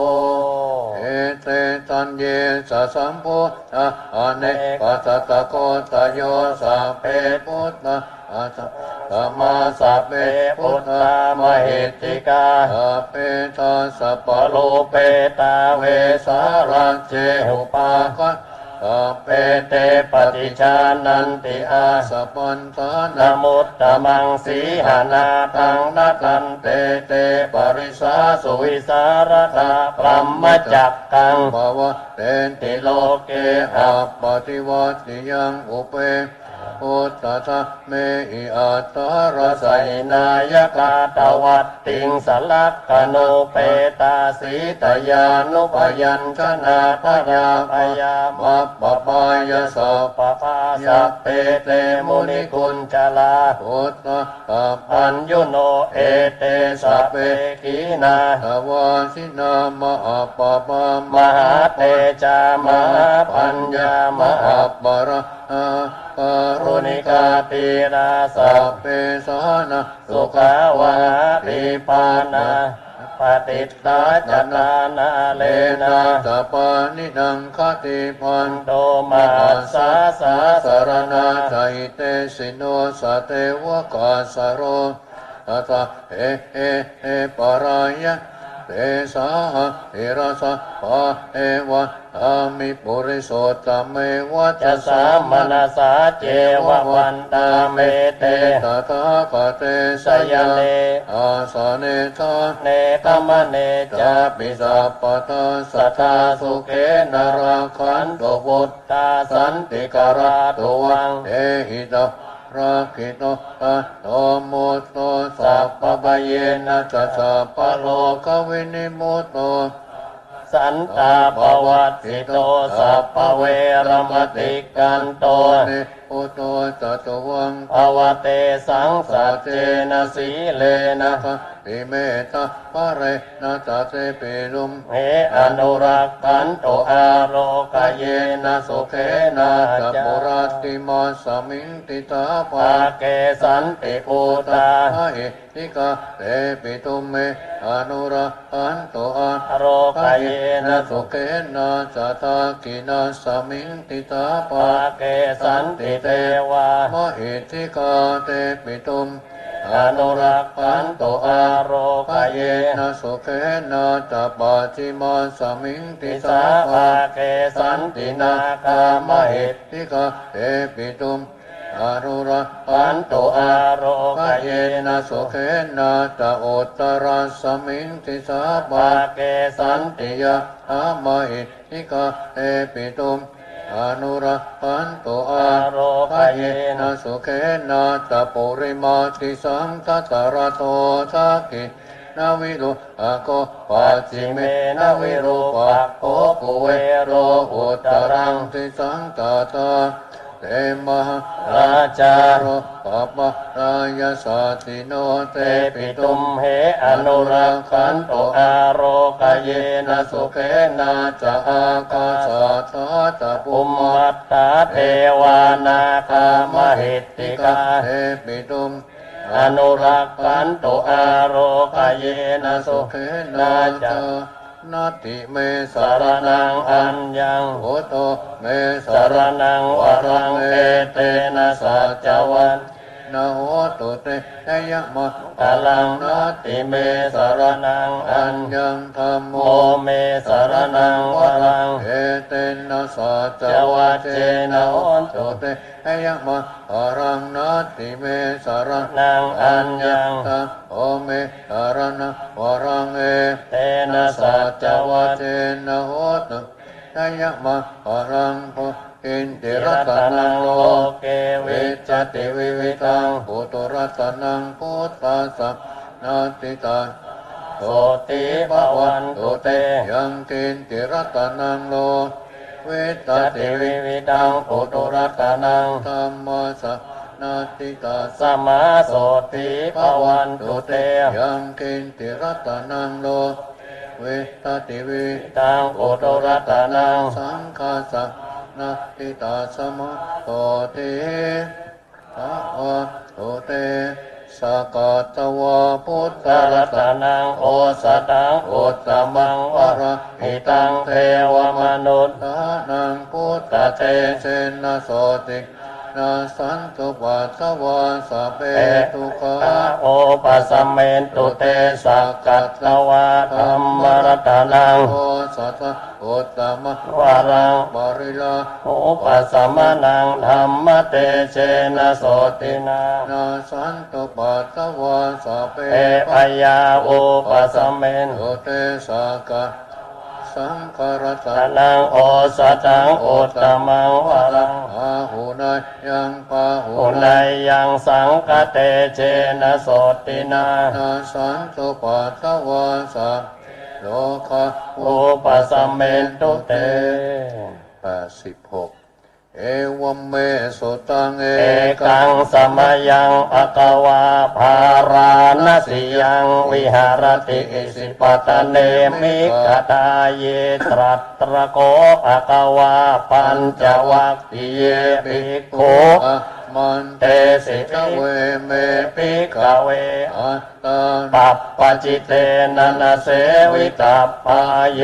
เอเตตันเยสะสัมพุทธะอเนกปัสสะตะโกตโยสัพเพพุทธะอาสะสัมมาสัพเพพุทธะ มหิตติกา สัพเพทัสสะปะ ป โล โลเปตาเวสารังเจหุปา คะสัพเพ เปเตปฏิชานันติอา สัพพันธา นะ นา มุตตมังสีหานาตังนัตันเตเตปริสาสุวิสารตาพรหมจักกัง ภาวะเตนติ ติ โล โล ก เก อา อา ปฏิวัติยังอุเปพุทธะเมหิอัตตร ร สั สั ย ยนายกาตวัตติงสลักขโนเปตาสีตยานุปยัญชนะพยาพยา มัปปปายาสัพ ปภาสัพเปเตมุนิกุญจลา พุทธะปัป ปัญญโนเอเตสัพเปกีนา ทวาสินามะอัปปะปาม หาเตจามหาปัญญามหา อัปปะระอาปารุ รุ ณิ ณิ กาก าตีราสั สั พ พเพสานะ สุขาวาติปานาปฏิตตาจตานาเล เล นะ นะสัปปานิดังคติพัน โตมาสาสาส สาร ร นา นา ใจเตสิโนสเตวะกาสโรตัสสะเอปารายะเตสาหะเอราสะปะเอวะอามิปุริโสตเมวะ จะสามนาสาเจวะวันตาเมเต ตถาคเตส สย ยา เน อาสาเนทา เนตมเน จา จา ปิสัพปตาสัทธาสุเกนาราคันโตพุท ตาสันติการาตุวัง เอหิตาราคิโตตาโตโมโตสัพพะเยนะจัสสะปะโลกวินิโมโต สันตาปวัตติโตสัพพเวรมติกันโต เนโอโตจัตวัง ภวเตสังสัจเจนะสีเลนะ ปิเมตาปะเรนะตาเตปิลุม เมอนุรักขันโตอาโรกเยนะสุเขนะ จั จา ปุราติมาสมิงติตาปา ปาเกสันติปูตา หะเหติกาเตปิตุเมอนุรักขันโตอา โรกเยนะ สุ สุ เกนะจัตตากินาสมิงติตาปา ปาเกสันติเทวาม หิทธิกาเตปิตุม อนุรักขันโตอาโรกเย นะสุเกนะจัปปาจิมาสมิงติ ติ สา สา ปา ปาเกสันตินาคามหิ ทิกาเตปิตุมอนุรัก ขันโตอาโรก ขะ เย เย นะ นะสุเกนะจะโอตระสมิงติสาปา ปาเกสันติ ติยะอามหิทิกาเตปิตุมอนุรักขันโตอา โรก ขะ เย เย นะ นะสุเกนะจะปุริมาติสังทัตตระโตทักขินาวิรุอาโกปัจจิเมนะวิรูปักโขกุเวโรอุตตรังติสังตาตาเตมหา ราชา โรปัปปะรายาสัตติโนเต เต ปิ ปิ ตุ ตุ ม มเหอนุรักขันโตอาโรกเยนะสุ สุ เข เกนาจะอากาสาธาตะปุ อุ ม ม มั มั ต ตตาเทวานาคามหิตติกา เตปิตุม อนุรักขันโตอาโรกเยนะสุ เก นา นา จะ จะนาติเมสา สาร รนังอัญญัง โอโตเม สารนังวรังเอเตนะสัจจวัน น นะโหตุเตชยมะ กาลังนัตติเมสรนังอั อั ญ ญญังธรรมโม โมเมสรนังวรัง เอเตนะสัจ จวัจเจนะโหนตุ ตุเตชยมะอรังนัตติเมสร นังอัญญัง ธรรมโอเมสรณะวรังเอ เตนะสัจจวั วั จ เจนะโหตุชยมะอรังโพอินติรัตนังโล เกวิ วิ จ จ ติ ติ วิ วิ วิ วิ ตั ตั ง งปุตุรัตนังพุทธัสสะนาติตาโส โสติภวันตุเต ยังกินติรัตนังโลวิต จ ติ ติ วิ วิวิตังปุตุรัตนัง ธรรมสะนาติตา สมาโสติภวันตุเต ยังกินติรัตนังโลวิตติวิ ตังปุตุรัตนัง สังฆาสะนาติตาสมะโตติภะโตเตสกัตตวะพุทธ ตรัตนังโอสตังอุตตมังวรหิตังเทวมนุษย์ ทานังพุทธเตเสนะโสตินาสันตุปัสสวะสัพเพทุกขา โอปัสสมเมนตุเตสักกัตตวาธรรมรัตนัง โอสัตตะอุตตมะ วารัง บริลา โอปัสสมนังธรรมเตเชนะโสตินา นาสันตุปัสสวะสัพเพ เอพยาโอปัสสมเมน โตเตสากะสังขารตั ตนังโอสตังอุตตมังวรัง อาหูนายยังปาหู อุนัยยังสังคเตเชนะโสตินา นาสันตุปัสสวะสัพโลกะ โอปัสสมเมนตุเต 86เอวมเมสุตังเอ เอกังสมยังภะคะวาภาราณสิยังวิหารติอิสิปตะเนมิกตาเยตรัตตระโกภะคะวาปัญจวัคคีเยภิกขุ อะมันเต เตสิ กเวเม ภิกขเว อัตตา ปัปปจิเตนะนะเสวิตัปปายโย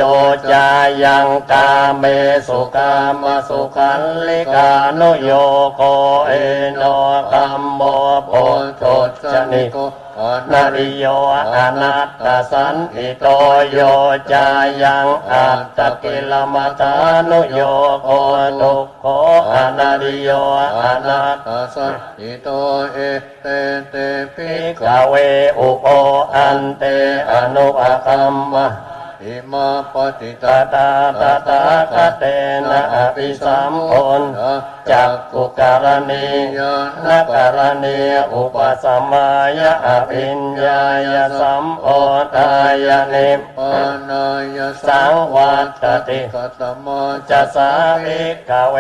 จายังกาเมสุกามสุขันลิกานุโยโกเอโนกัมโมโพโตชนิโกนาริโยอนัตตสันติโตโยจายังอัตตกิลมัตานุโยโกทุกโขอนาริโยอนัต ตัสสะอิโตเอเตเตปิ ภิก ก ขเวอุโปอันเตอนุภคัมมะ อิมาปฏิต ตาตาตาคเตนะอภิสัมโอนจักกุการณีนักการณีอุปสัมมายะอภิญญายสัมโอตายะนิพ ปานายสั สังวัตติ กัตมา จะสาภิกขเว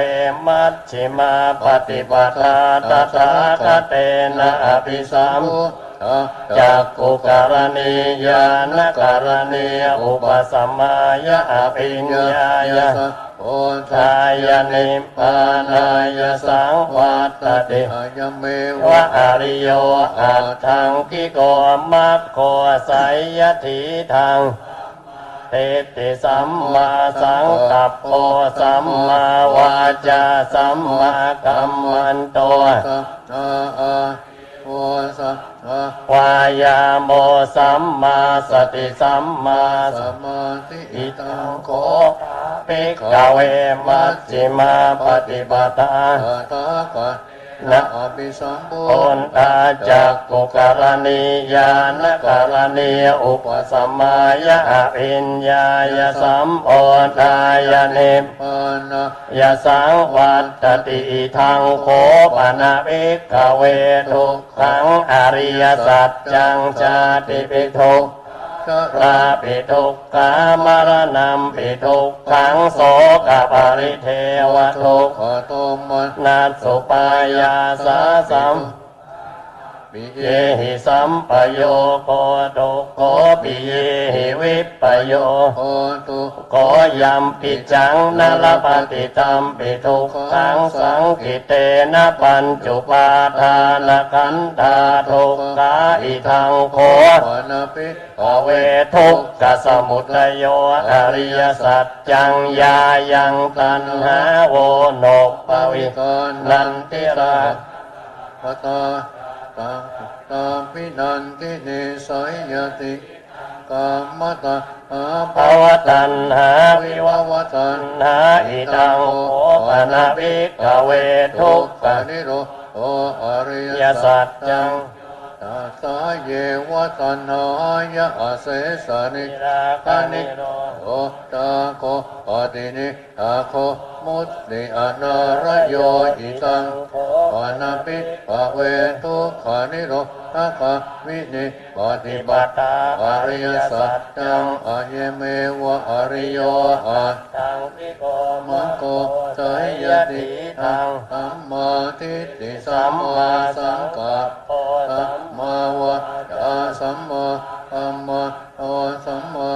มัชฌิมาปฏิปทาตถาคเตนะอภิสัม จักกุการณียานการณีอุปสัมมายะอภิญญายะ โอ ทายานิพพานายสังวัตติ อายเม วะอริโยอัตถังกิโกมัคโคไสยถีทังเตติสัมมาสังกัปโปสัมมาวาจาสัมมากัมมันโต สัอาโอสัส วายาโมสัมมาสติสัมมา ส ส มาธิ อิ ตั ตั ง ง โก โกภิกขเวมัชฌิมาปฏิปทา ตาคะ นะ อภิสัมพุ โอนตาจักกุการณียานการณีอุปสัมมายะอภิญญายสัมโอทายานิพ ปานะ ยสังวัตติทังโคปนะภิกขเวทุกขังอริยสัจจังชาติปิทุก ชะ ลาปิทุกขามรณัมปิทุกขังโสกปาริเทวทุกข ขอโตมัน นัสสุปายาสาสัม ปิ เยหิสัมปโยโคตุโคปิเยหิวิปปโย โอตุ โคยัมปิจังนลปฏิตัมปิทุกขังสังกิเตนะปัญจุปาทานขันธาทุกขาอิทังโค ปานะปิ ภเวทุกขสมุทัยโยอริยสัจจังยายังตันหาโวโนปวิ การ นันติรา ปตา ตาตาปินันติเนสัยยติกามตาอา ภวตัณหา วิ วิ ว วั วัตัน ฏนาอิตังโอปนาภิกขเวทุกข นิโรโออริ ยสัจจัง ตาสาเยวตันหายะอาเสสนิ นิราคานิโร โอตาโคปฏินิตาโคมุตติอนารโยอิตังปานาปิปะเวทุกขานิโรธาคาวินิปฏิบัติอริยสัจจังอายเมวะอริโยอา ตังพิโก มะโกสยติทา ทั ง ง สัมมาทิฏฐิสัมมาสังกัป โพ สั สั ม ม มาวะตาสัมมาสัมมาโอสัมมา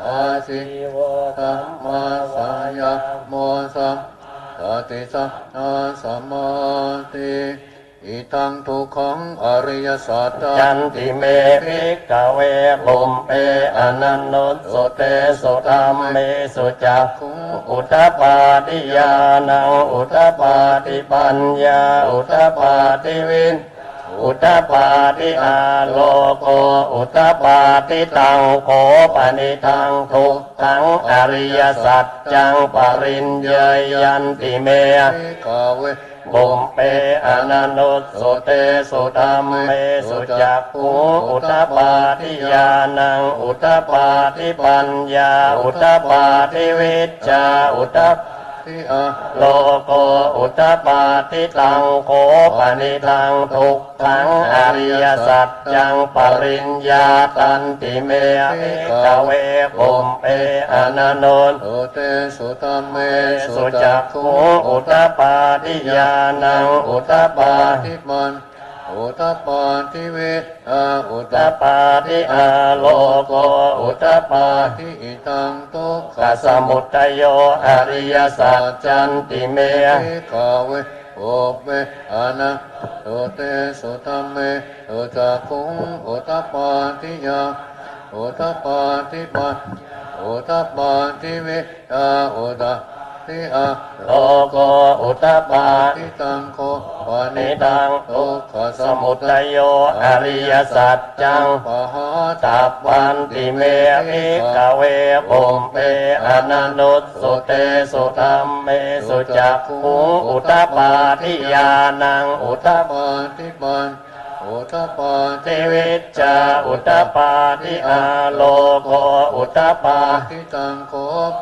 อาสิ จิโว สัมมาสัมยาโมสัมสติสัมมาสัมมาติอิทังทุกขังอริยสัจ จันติเมภิกขเวบุมเปอนันโนสุเตสุธรรมเมสุจักขุอุตตปาทิยานังอุตตปาทิปัญญาอุตตปาทิวินอุตตปาทิอาโลโกอุตตปาทิตังโขปนิทังทุกขังอริยสัจจังปริญเยยันติเม ภิกขเว บุมเปอนันโนสุเตสุธรรมเมสุจักขุอุตตปาทิยานังอุตตปาทิปัญญาอุตตปาทิวิชชาอุตต ทิอา โลโกอุตตปาทิตังโขปนิทังทุกขังอริยสัจจังปริญญาตันติเมภิกขเวบุมเปอนันโน สุเตสุธรรมเม สุจักขุอุตตปาทิยานังอุตตปา ทิมันอุตตปาทิเวอาอุต อุตตปาทิอาโลโกอุตตปา ทิอิตังทุกข กัสมุตโยอริยสัจจันติเม ภิกขเวโอเปอานะสุเตสุธรรมเมสุจักขุงอุตตปาทิยาอุตตปาทิปันอุตตปาทิเวอาอุตตทิอา โลโกอุตตปา ทิตังโคปานิ นิ ตั ตั ง ง ทุกข สมุตโยอริยสัจจัง ปหา ตัปวันติเมภิกขเวบุมเปอนันโนสุเตสุธรรมเมสุจักขุอุตตปาทิยานังอุตต ปาทิปันอุตตปา เทวิจจาอุตตปาทิอาโลโกอุตตปา ทิตังโค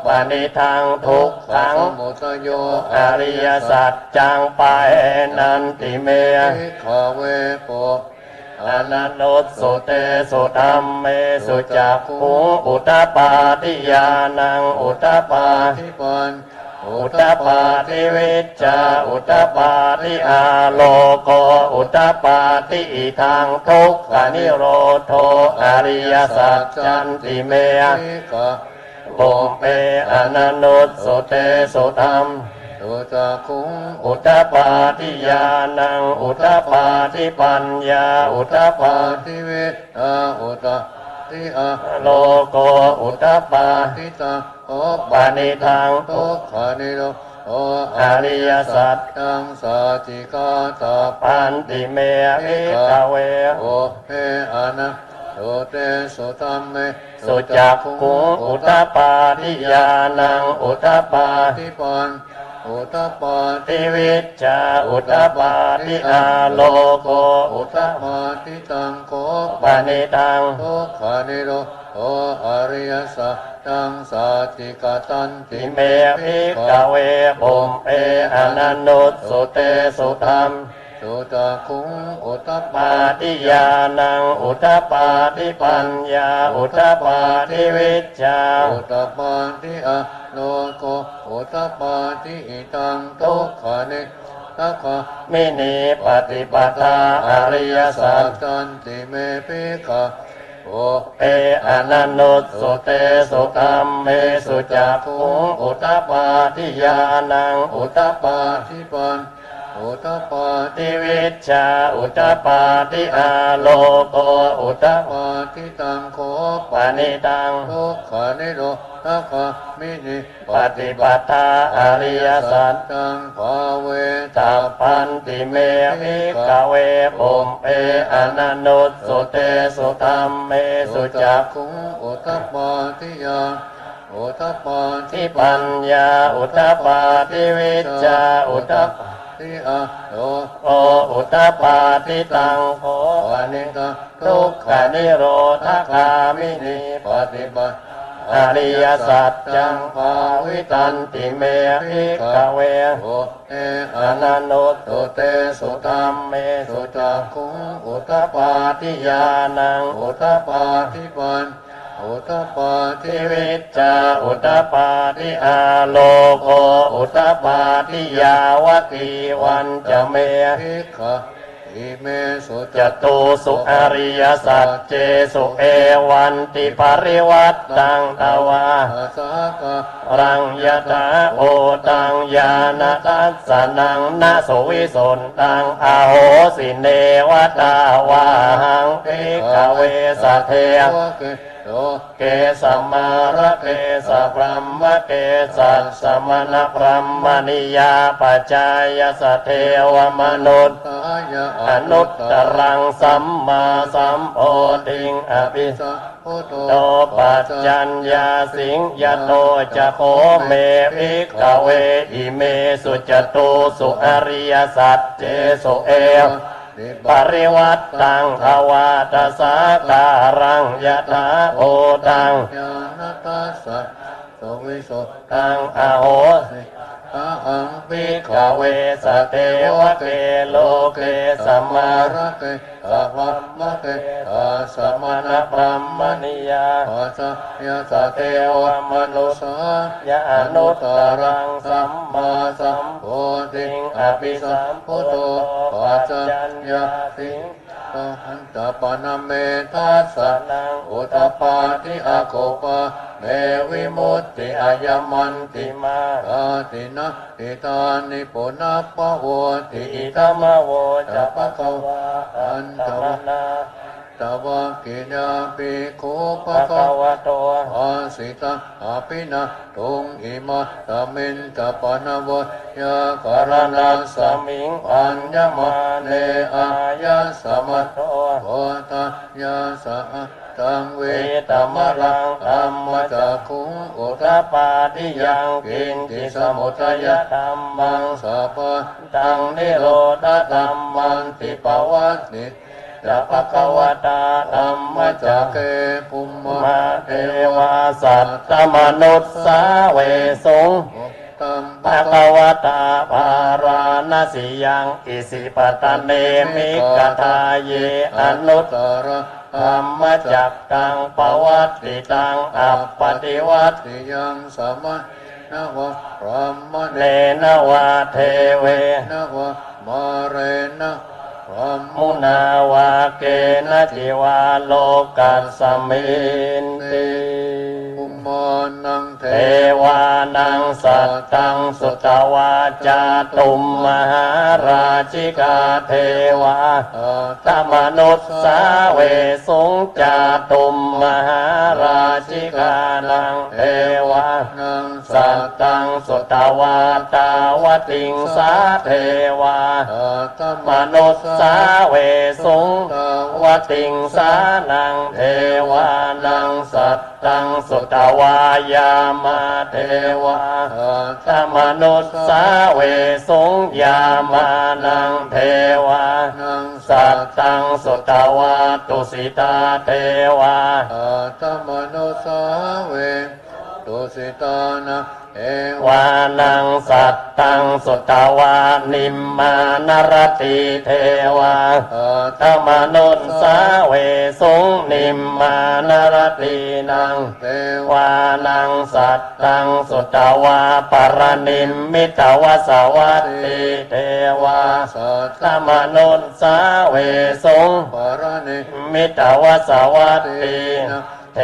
ปณิทังทุกขัง สมุทโย อริยสัจจังไปนันติเม ภิกขเวโป อนันโนสุเตสุธรรมเมสุจักขุอุตตปาทิยานังอุตตปา ทิปัน อุตตปาทิวิจจาอุตตปาทิอาโลโกอุตตปาทิอิทังทุกขนิโรโทอริยสัจจันติเม ภิกข บุมเปอนันโนสุเตสุธรรม สุจักขุง อุตตปาทิยานังอุตตปาทิปัญญาอุตตปา ทิเวอาอุตตทิอา โลโกอุตตปา ทิตังโอ ปานิทัง ทุกขานิโรโอ อริยสัจ ตังสาจิกาตา ปันติเมภิกขเว โอเปอานะสุเตสุธรรมเม สุจักขุอุตตปาทิยานังอุตตปา ทิปันอุตตปาทิ ทิวิจจาอุตตปาทิอาโลโกอุตต ปาทิตังโค ปานิทัง ทุกขานิโรโออริยสัจตังสาจิกาตันติ ติเมภิกขเวบุมเปอนันโนสุเตสุธรรม สุจักขุงอุตตปา ปาทิยานังอุตตปาทิปัญญาอุตตปาทิวิจจา อุตตปาทิอะโลโกอุตตปาทิอิตังทุกขานิทัคขะ มินิปฏิปทาอริยสั สั จ จจันติเมภิกขะโอ เปอนันโนสุเตสุธรรมเมสุจักขุอุตตปาทิยานังอุตตปา ทิปันอุ อุตปาติ ติวิชชาอุตตปาติอาโลโกอุตต ปาติตังโค ปานิตัง ทุกขานิโรธคามินิ ปฏิปทาอริยสัจ ตังภาเว ตัพพันติเมภิกขเวปุมเปอนันนุตสุเตสุธรรมเมสุจัก ขุงอุตปาติยาอุตปาติ ทิปัญญาอุตตปาติวิชชาอุตตปา ติอาโล โออุตตปาติตังโขปานิตังทุกขานิโรธคามินีปฏิบัติอริยสัจจังภาวิตันติเมภิกขเว โอเอ อ อา นั นั น น โนตุเตสุธรรมเมสุจักขุงอุตตปาติยานังอุตตปา ติปันอุตปาติ ทิวิชจาอุตตปาติอาโลโกอุตตปาติยาวตีวันจะเม ภิกขะอิเมสุ จตุสุอริยสัจเจสุเอวันติปริวัตตังตวา อาสาคะ รังยตาโอตังญาณทัสสนังนาโสวิสุนตังอโหสิเนวตาวาหังภิกขเวสะเท วะเกโต เกสัมมาระเกสะพรัมมะเกสัสสมณพรัมมณิยาปัจจายสะเทวมนุษย์ ตายะ อนุตตรังสัมมาสัมโพธิงอภิสั สัพพุโต โตปัจจัญญาสิงยโตจะโคเมภิกขเวอิเมสุจตุสุอริยสัจเจสุเอวปริวัตตังภวาตสาการังยะถาโพตัง ญาณทัสสะโสวิโส ตังอโหสิ อาหัง ภิกขเวสเทวะเกโลเกสัมมา ระเกอาภะมะเกอาส ส ม ม ณ ณพรัมมณิยา ปัสสะยะสะเท เท ว ว ม ม นุ นุ ส ส สา ยะอนุตตรังสัมมาสัม โพ พุท ธิ ธิง อ อ ภิ ภิ สั สั ม ม พุ พุ ท ท โธ โธ ปั ปั จ จ จั จั ญ ญ ญา ญา สิ สิ ง ง ตหันตปนะเมทัสสะ นัง อุตปาทิอาโคปะเมวิมุตติอายมันติ ติมา อาตินะติตานิปุณปะโวติ อิ อิ ต ต มะโวจะปะคะวะอันตมนา ตวะกิญาปิโคปะ ปะ คะ คะวะโต อาสิตาอาปินะทุงอิมาตามินตปะนะวะยะก ก ร ร ณั ณั ส ส ส ส มิ มิง อั อั ญ ญ ญ ญ มา มา เน เน อา อาย ะ ะ ส ส ม ม ะ โต โอตะยาสะตังเว เว ต ต ม ม รั รั ง ง ธร ธร ร ร ม ม จั จั ก ก ขุงอุ อุ ต ตปาทิยังกินติสมุทัยธรรมัง สัพพะ ตังนิโรธธรรมันติปวัตติจะภควตาธรรม จั จั ก ก เกภุม มาเทวาสัตตมนุษย์สาเวสุง ตัม ภควตาภารานสิยังอิสิปตะเนมิกทาเยอนุต ตระ ธรรมจักกังปวัตติตังอัปปติวัต ติยังสมะนะวะพระมะ เน เน นวาเทเว นะวะมาเรนะพระ มุนาวาเกนะจิวาโลกัสสมินติ มุมานังเท เทวานังสัตตังสุตวาจาตุมมหาราชิกาเทวา ตมนุษย์สาเวสุงจาตุมมหาราชิกานังเทวา นัง สัตตังสุตวาตาวติงสาเทวา ต มนุษย์สาเวสุงวติงสานังเทวานังสัตตังสุตวายามาเทวาตมนุษย์สาเวสุงยามานังเทวา นัง สัตตังสุตวาตุสิตาเทวา ตมโนสาเวตุสิตานะเอ วานังสัตตังสุตวานิมมานรติเทวาธรรมนุษย์สาเวสุงนิมมานรตินัง เท วานังสัตตังสุตวาปรนิมมิตวสวัตติเทวา สัต ธรรมนุษย์สาเวสุง ปรณิ มิตวสวัตติเท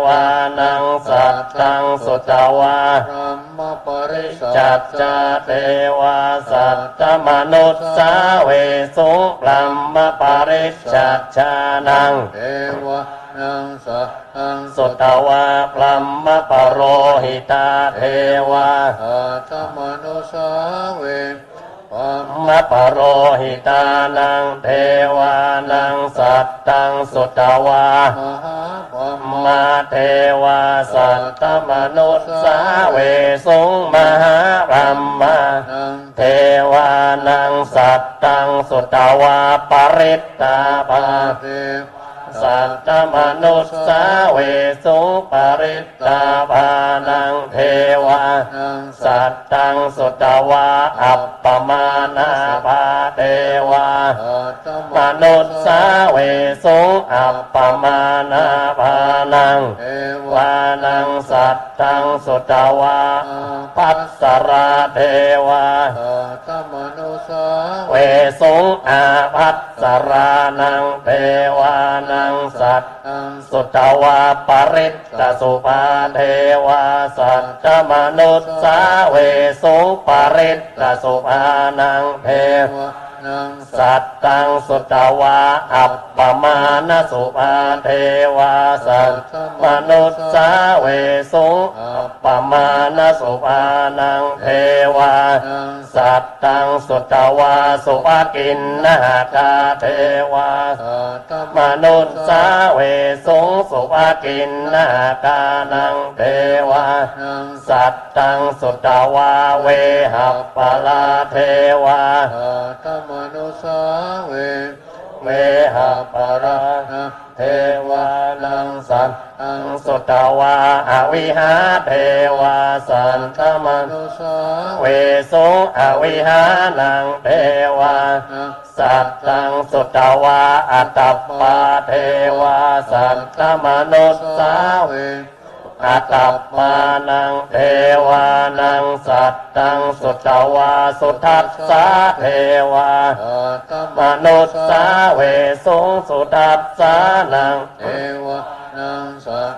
วานังสัตตังสุตวา พระม ปริสั จัจจาเทวาสัตตมนุษสาเวสุงพลัมมปริชัชชานัง เทวะนังสัทัง สุตวาพลัมมปโรหิตาเทวา อาตมนุสาเวปัม มปโรหิตานังเทวานังสัตตังสุตวาม หาปัม มาเทวาสัตตมนุษสาเวสุงมหารัมมา นัง เทวานังสัตตังสุตวาปริตตาภา เท สัตตมนุษสาเวสุงปริตตาภานังเทวา นัง สัตตังสุตวาอัปปมานาภาเทวา อาต มนุษสาเวสุงอัปปมานาภานัง เทวะ วานังสัตตังสุตวาปัสสราเทวา อาตมนุสา เวสุงอาภัสสรานังเทวานังสัต ตัง สุตวาปริตตสุภาเทวาสัตตมนุษสาเวสุงปริตตสุภานังเท เทวะนัง สัตตังสุตวาอัปปมาณสุภาเทวาสัตมนุษสาเวสุงอัปปมาณสุภานังเทวา นัง สัตตังสุตวาสุภกินนาคาเทวา อาต มนุษสาเวสุงสุภกินนาคานังเทวา นัง สัตตังสุตวาเวหัปปลาเทวา อาตมนุสาเว เวหัปปลา นะ เทวานังสัตตังสุตวาอวิหาเทวาสันตม ม นุ นุสา เวสุงอวิหานังเทวา นะ สัตตังสุตวาอัตตปปาเทวาสัตตมนุษสา เว อัตตปปานังเทวานังสัตตังสุตวาสุทัสสะเทวา อาต มนุษสาเวสุงสุทัสสะนัง เทวะนังสัต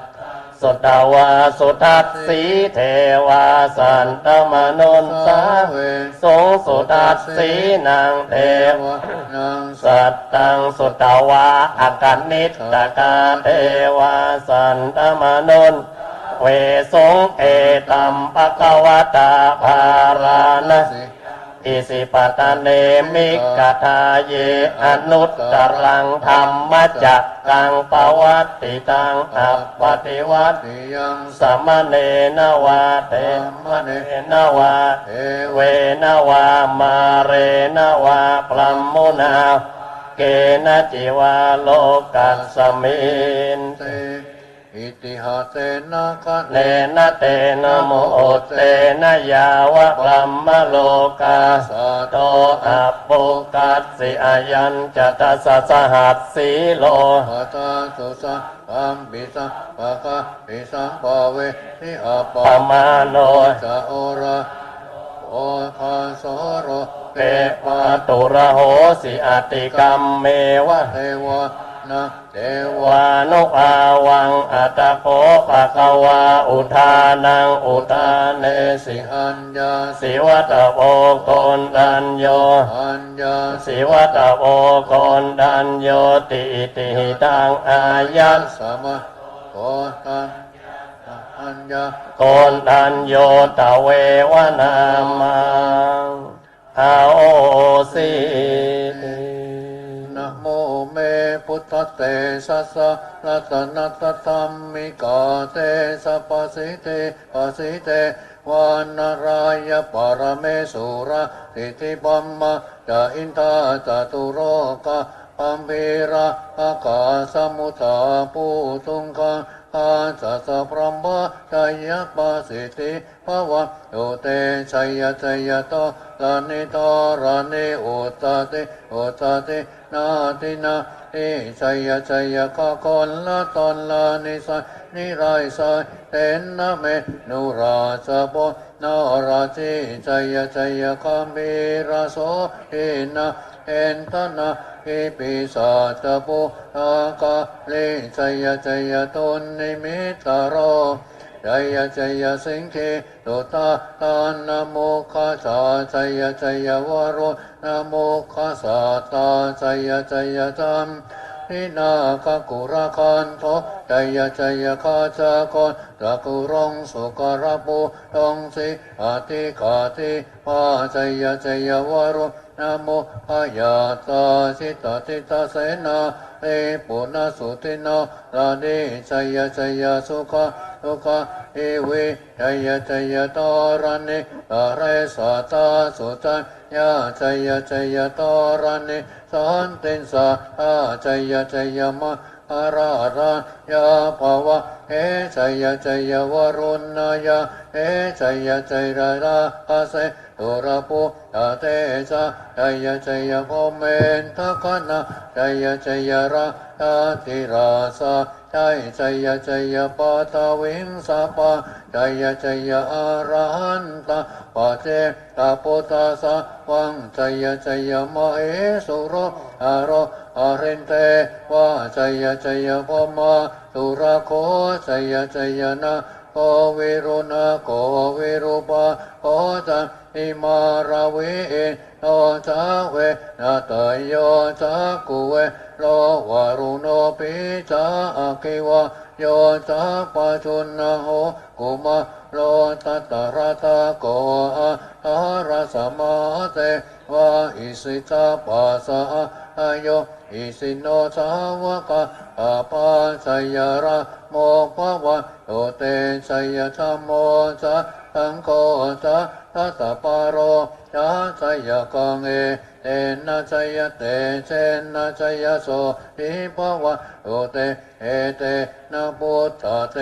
สุตวาสุทัสสีเทวาสันตมนุษสา เว สุงสุทัสสีนังเท เท ว วะนัง สัตตังสุตวาอากันนิตตกาเทวาสันตมนุษเวสุงเอตัมปะกวตาภารานะ สิ อิสิปตะเนมิกทาเยอนุตตรังธรรมจักกังปวัตติตังอัปปติวัต ติยัง สมณเณนวาเตมเนนวา เท เว วะ นวามาเรนวาพลัมมุนาเกณจิวาโลกัสสมิน เตอิติหาเตนะคะ เนนะเตนะโมเตนะยาวะพลัมมโลกา สา โตอัปปุกัสสิอายัญจตัสสะสหัสสีโล ปะตาสุสะปัมปิสังปะคะปิสังปะเวนิอาปะ ปมาโน จะโอระโอคาโสโร เปปะตุระโหสิอติกรรมเมวะ เทวะนะเทวะ วานุภาวังอัตโกปะคะวาอุทานังอุทาเนสิ อัญญา สิวัตโพโกนดัญโย อัญญา สิวัตโพโกนดัญโยติติตังอายัส สมะโกตันอัญญา โกนดัญโยตะเววนามังอาโอสิติ นะโมเมพุทธเตสัสสะรัตนัตธรรมิกาเตสัพพสิเตปัสสิเตวานารายปรเมสุระสิทธิบัมมาจะอินทาจตุโรกะปัมพีระอากาสมุทาปูตุงคังอาสัสสะพรหมชัยยปัสสิทธิภวะโยเตชัยชัยโตลานิโตรานิอุตตติอุตตตินาตินาเอชัยชัยกะคนละตนลานิสัยนิไรสัยเตนนะเมนุราชโปนาราชิชัยชัยคามิราโสเอนะเอนตนะเอปิสาจปุอากาเลชัยชัยตุนนิมิตโร จยจยสิงคีตุตาตานะโมคัสสะจยจยวโรนะโมคัสสะตาจยจยจัมนินาคกุระคันโทจยจยคาจากรตะกุรงสุกรปุตงสิอาติขาติปาจยจยวโรนะโมพยาตาสิตติตาเสนาเอปุณสุตินารานิจยจยสุขสุขเอวิจยจยตารานิอาเรสัตตาสุจัญญาจยจยตารานิสันติสาจยจยมะอาราธายาภาวะเอจยจยวรุณายาเอจยจยราอาเสตุระปุตเตจาจยจยพเมนทคนะจยจยราธิราสาจยจยปัตวิงสาปะจยจยอรหันตปัจเจตปุตตะสะวังจยจยมเหสุโรอโรอรินเตวะจยจยพมาสุระโคจยจยนะโกวิรุณโกวิรุปะโกจันอิมาราวิโนจาเวนาตโยจากุเวโลวารุโนปิจาคิวะโยจาปัจจุนโหกุมาโลตัตตะระตะโกอะทาระสมาเตวะอิสิตาปัสสะอะโยอิสิโนสาวกะอาปาสยระโมภวะโตเตสยธรรมโมจะสังโฆจะทัสสะปะโรจะสยกังเตนะสยเตเชนะสยโสทิภวะโตเตเอเตนะพุทธเต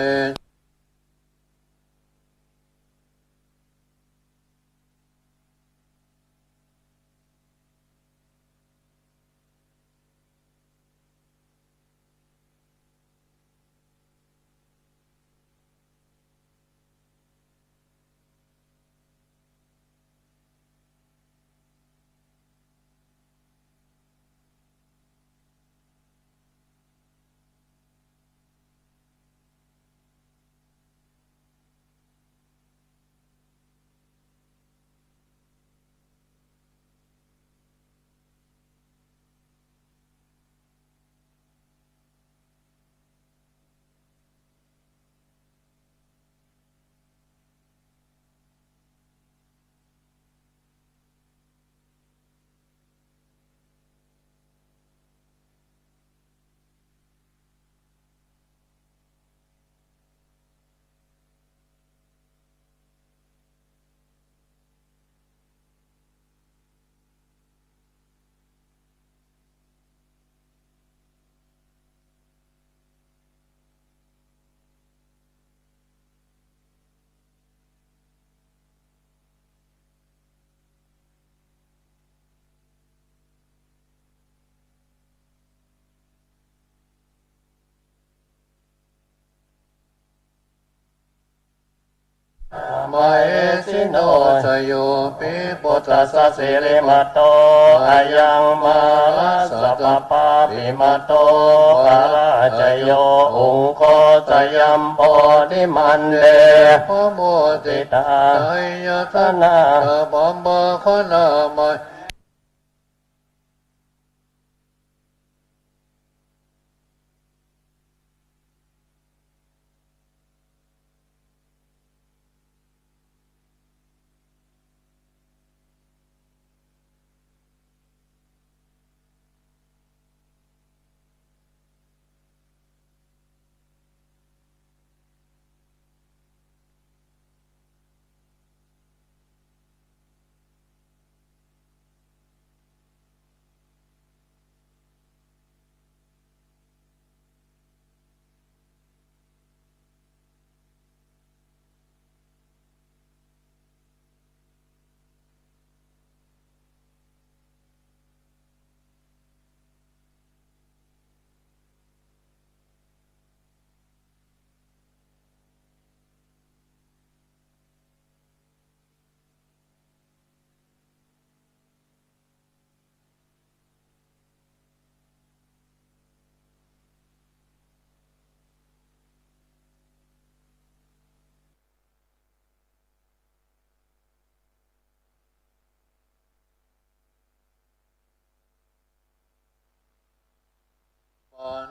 มาเอสิโนชโยปิปุตตะสะสิริมัตโตอายังมาลสัพพะปิมัตโตปาราจโยอุงโคจยัมโพธิมันเดพโมติตาใจยตนาบัมบะคนามา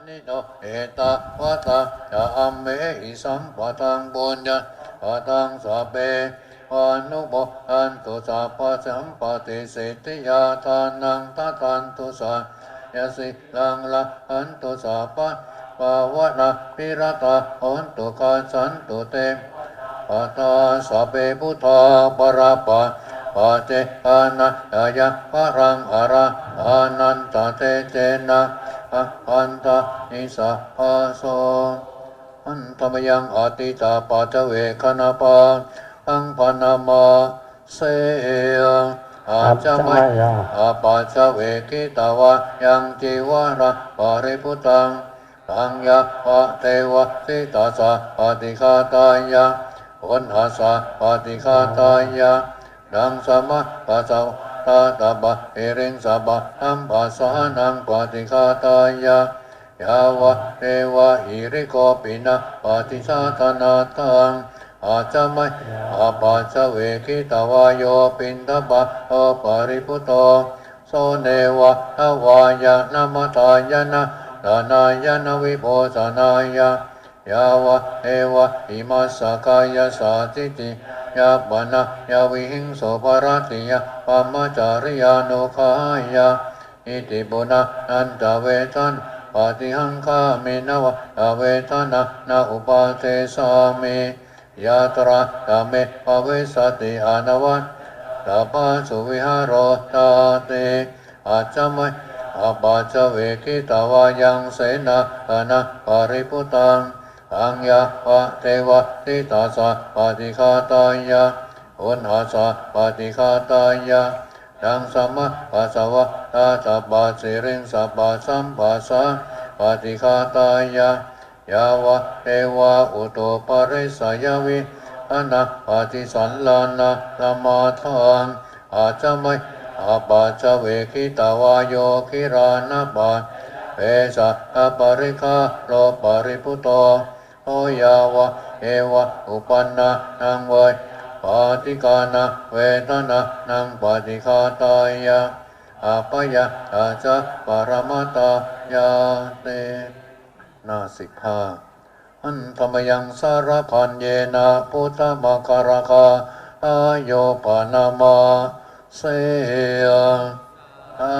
นิโนเอตวัตตะอัมเมหิสัมปะทังปุญญาปะทังสัพเพอนุโมทันตุสัพพะสัมปติสิทธิยาทานังทัตันตุสัพยสิลังละหันตุสัพพะภาวนาพิรตาหันตุกาสันตุเตปัตตาสัพเพพุทธาปราปะปะเจอานะยะปะรังอาระอานันตเตเจนะอันตานิสัพพะโสอันธรรมยังอติตาปัจเวคณปาอังปนามาเสยอาจจะไม่อาปัจเวกิตาวะยังจิวาระปาริพุตังตังยะปะเทวะสิตาสะปฏิฆาตายะคนหาสะปฏิฆาตายะดังสมะปัสสะตาตบะเอริงสบะอัมปัสสานังปฏิฆาตายะยาวะเทวะหิริโกปินะปฏิชาตนาตังอาจไม่อาปัจเวกิตาวายโยปินทบะโอปาริพุตโตโสเนวะทวายะนามัตายะนะดานายะนวิโภสนายะยาวะเอวะอิมัสสกายสาติติยาปนะยาวิหิงโสภรติยะปัมมจาริยานุขายะอิติปุณะนันตเวทันปฏิหังคามินวะเวทนะนาอุปาเทสามิยาตระธรรมเมภเวสติอานวัตตาปาสุวิหารตาเตอาจไม่อาปัจเวกิตาวายังเสนานะปาริพุตังอังยะปะเทวะติตาสะปฏิฆาตายะอุณหาสะปฏิฆาตายะดังสัมมาปัสสาวะตาตบะสิริงสัพพะสัมปัสสะปฏิฆาตายะยาวะเทวะอุตุปาริสยวิอนะปฏิสันลานะละมาทังอาจจะไม่อาปัจเวกิตาวาโยคิรานะบาเปสะอปาริคาโลปาริพุตโตโอยาวะเอวะอุปันนะนังเวยปาติกานะเวทนะนังปฏิฆาตายะอาปยะอาจจะปรมาตายาเตนา15อันธรรมยังสารพันเยนะพุทธมังคารคาอโยปนามาเสยอา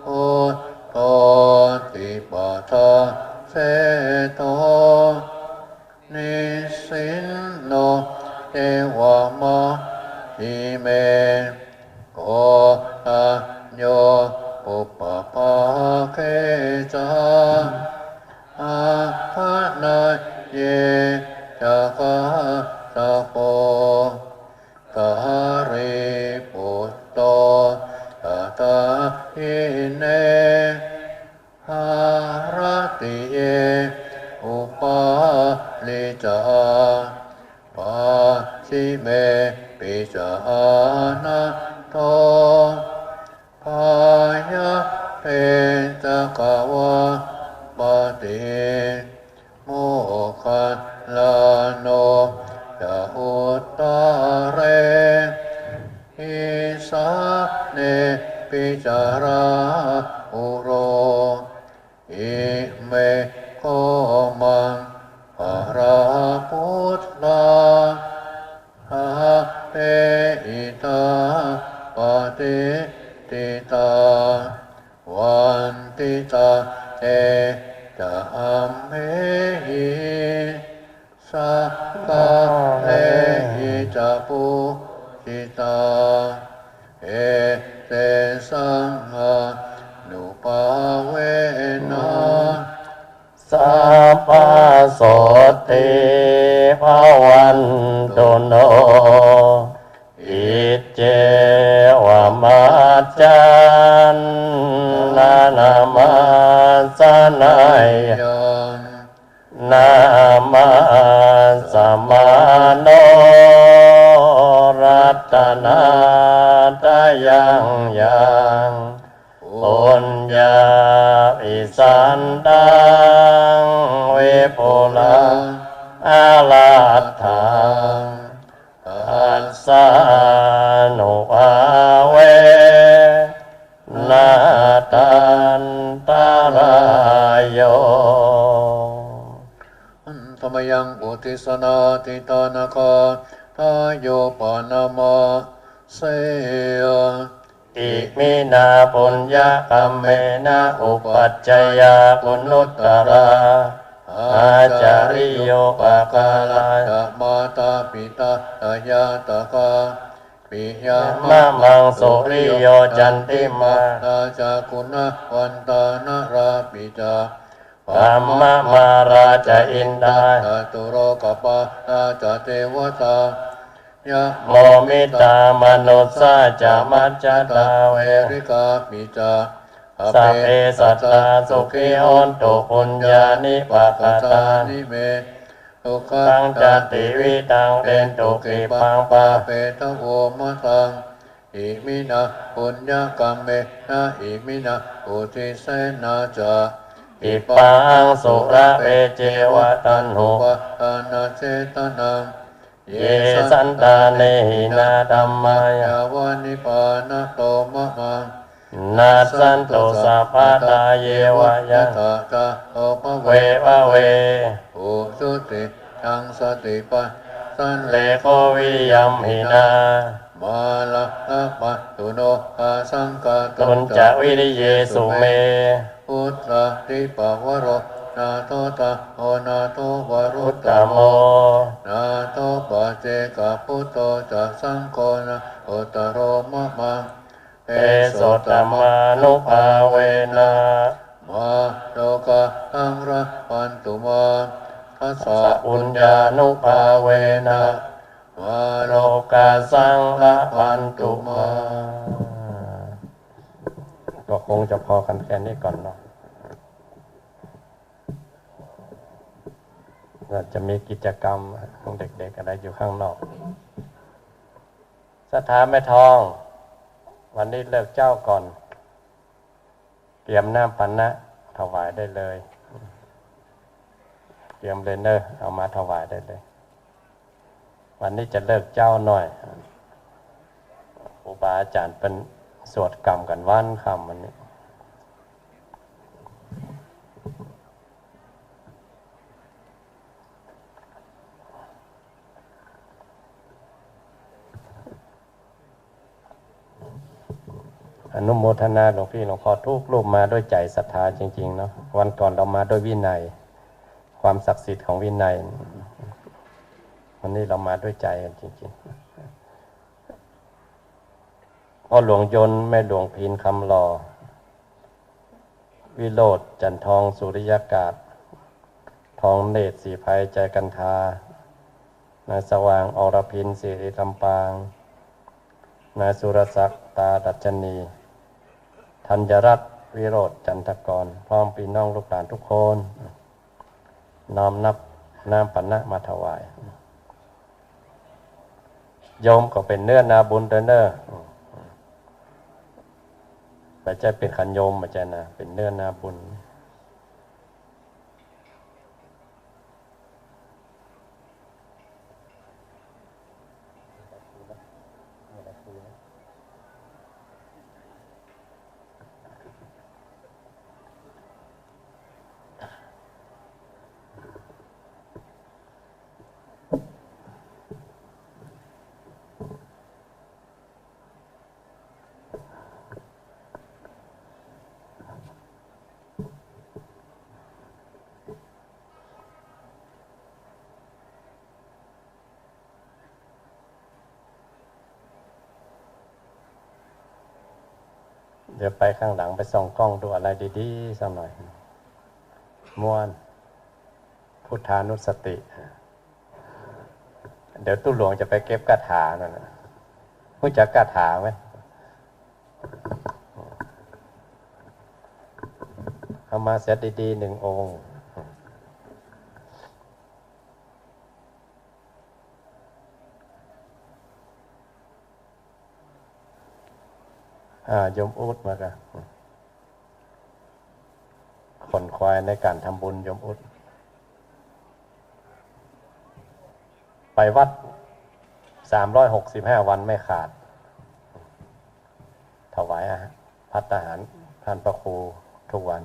โอโตติปะทาเสโตนิสินโนเทวามะหิเมโกอาโยปุปปะภาเคจาอาภะนาเยจะกะตะโปตาริปุตโตตตาหิเนหารติเยอุปาลิจาปาสิเมปิจานะโตพายะเปตะกวะปฏิโมคคัลลาโนจะอุตตะเรอิสาเนปิจาราอุโรอิเมโกมังปะราพุทธาอาเปอิตาปฏิติตาวันติตาเอจะอัมเหหิสักกะเลหิจะปุจิตาเอเตสังฆานุปาเวนะสัพพะโสติภวันตุโนอิเจวะมัจจันนานามาสนายนามาสมาโนรัตนาตายังยังปุญญาอิสันตังเวปุลังอาลาทังอัสสานุภาเวนาตันตรายโย สนาติตานาคาทายโยปานามาเสย อิมินาปุญญกรรมเมนะอุปัจจยาคุณุตตราอาจาริโยปะกาลา มาตาปิตาตายาตกาปิยามะ มะมังสุริโยจันติมา ตาจากุณวันตานาราปิจา ธัมมมาราชอินทา ตุโรกปานาจเทวตายะ โมมิตามนุสสาจะมัจจตาเว ริกาปิจา สัพเพสัตตาสุขิโอนตุปุญญานิปักขตา นิเมตุขั ตังจติวิตังเป็นตุกิปังปา เปตโวมะตังอิมินาปุญญกรรมเมนะอิมินาอุทิเสนาจา อิปังสุระเปเจวะตันหุ ปะทานาเจตนัง เยสันตาเนหินาธัมมาย าวานิปานะโตมะมัง นาสันตุสัพพะตาเยวะยะ ตาตาโอปะ เว เว วะเว อุสุติทังสติปัสสัน เลโควิยัมหินา มาละนะปัตตุโนอาสังกา ตุนจะวิริเยสุเม พุทธติปะวโรนาโตตะโอนาโตวรุ พุ ต ท ต ธ ะ โม นาโตปะเจกะพุทโตจะสังโฆนะโอตโรมะมัง เอโสตมานุภาเวนะ มาโลกะอังระปันตุมาทัสสะ สัพปุญญานุภาเวนะ มาโล โลกาสังละพันตุมา ก็คงจะพอกันแค่นี้ก่อนเนาะเราจะมีกิจกรรมของเด็กๆอะไรอยู่ข้างนอกสถานแม่ทอง วันนี้เลิกเจ้าก่อน เตรียมน้ำปันนะถวายได้เลย เตรียมเลยเนอะเอามาถวายได้เลย วันนี้จะเลิกเจ้าหน่อยครูบาอาจารย์เป็นสวดกรรมกันวันคำวันนี้อนุโมทนาหลวงพี่หลวงพ่อทุกรูปมาด้วยใจศรัทธาจริงๆเนาะวันก่อนเรามาด้วยวินัย ความศักดิ์สิทธิ์ของวินัย วันนี้เรามาด้วยใจกันจริงๆพ่อหลวงยนต์แม่หลวงพินคำรอวิโรธจันทองสุริยากาศ ทองเนตรสีภัยใจกันทานายสว่างอรพินสิริลำปางนายสุรศักดิ์ตาดัชนีธัญรัตน์วิโรธจันทกรพร้อมพี่น้องลูกหลานทุกคนน้อมนับน้ำปันนะมาถวายโยมก็เป็นเนื้อนาบุญเด้อเนอไม่ใช่เป็นขันโยมไม่ใช่นะเป็นเนื้อนาบุญเดี๋ยวไปข้างหลังไปส่องกล้องดูอะไรดีๆสักหน่อยม่วนพุทธานุสติ เดี๋ยวตู้หลวงจะไปเก็บกระถานั่นนะรู้จักกระถาไหมเอามาเสร็จดีๆหนึ่งองค์โยมอุดมากันขนควายในการทำบุญโยมอุดไปวัด365 วันไม่ขาดถวายภัตตาหารท่านพระครูทุกวัน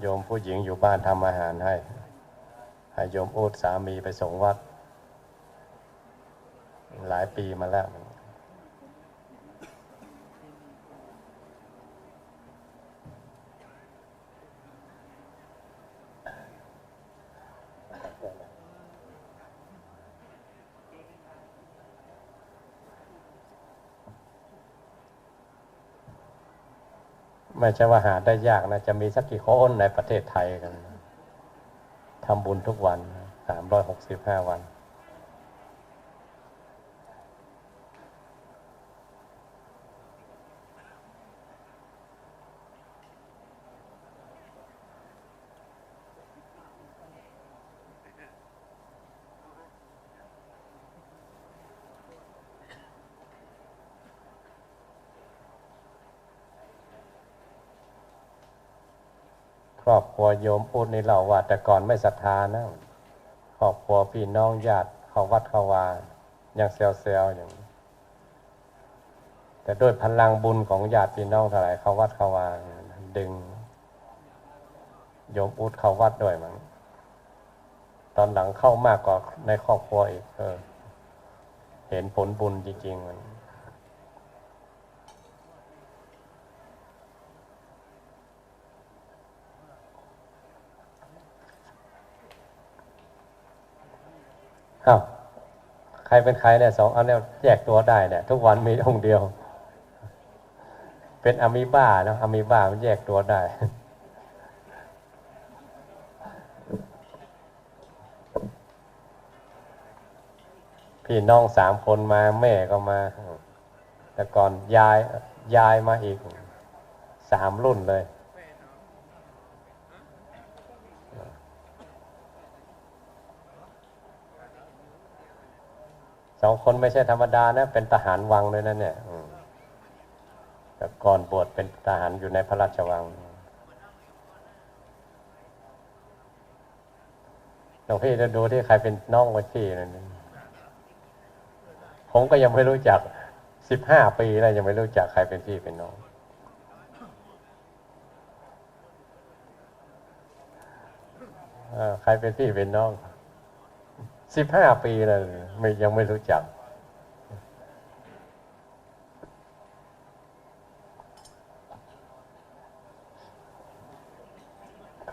โยมผู้หญิงอยู่บ้านทำอาหารให้โยมอูดสามีไปส่งวัดหลายปีมาแล้วไม่ใช่ว่าหาได้ยากนะจะมีสักกี่คนในประเทศไทยกันทำบุญทุกวัน365 วันครอบครัวโยมพูดนี่เราว่าแต่ก่อนไม่ศรัทธานะครอบครัวพี่น้องญาติเข้าวัดเข้าวายังเซลอย่างแต่ด้วยพลังบุญของญาติพี่น้องเท่าไหร่เข้าวัดเข้าวาดึงโยมอุดเข้าวัดด้วยมั้งตอนหลังเข้ามากกว่าในครอบครัวอีกเห็นผลบุญจริงๆมันอ้าวใครเป็นใครเนี่ยสองอันเนี่ยแยกตัวได้เนี่ยทุกวันมีองค์เดียวเป็นอะมีบ้าเนาะอะมีบ้ามันแยกตัวได้พี่น้อง3 คนมาแม่ก็มาแต่ก่อนยายมาอีก3 รุ่นเลย2 คนไม่ใช่ธรรมดานะเป็นทหารวังเลยนะเนี่ยแต่ก่อนบวชเป็นทหารอยู่ในพระราชวังหลวงพี่จะดูที่ใครเป็นน้องวัดพี่นั่นผมก็ยังไม่รู้จัก15 ปีแล้วยังไม่รู้จักใครเป็นพี่เป็นน้องใครเป็นพี่เป็นน้อง15 ปีเลยยังไม่รู้จัก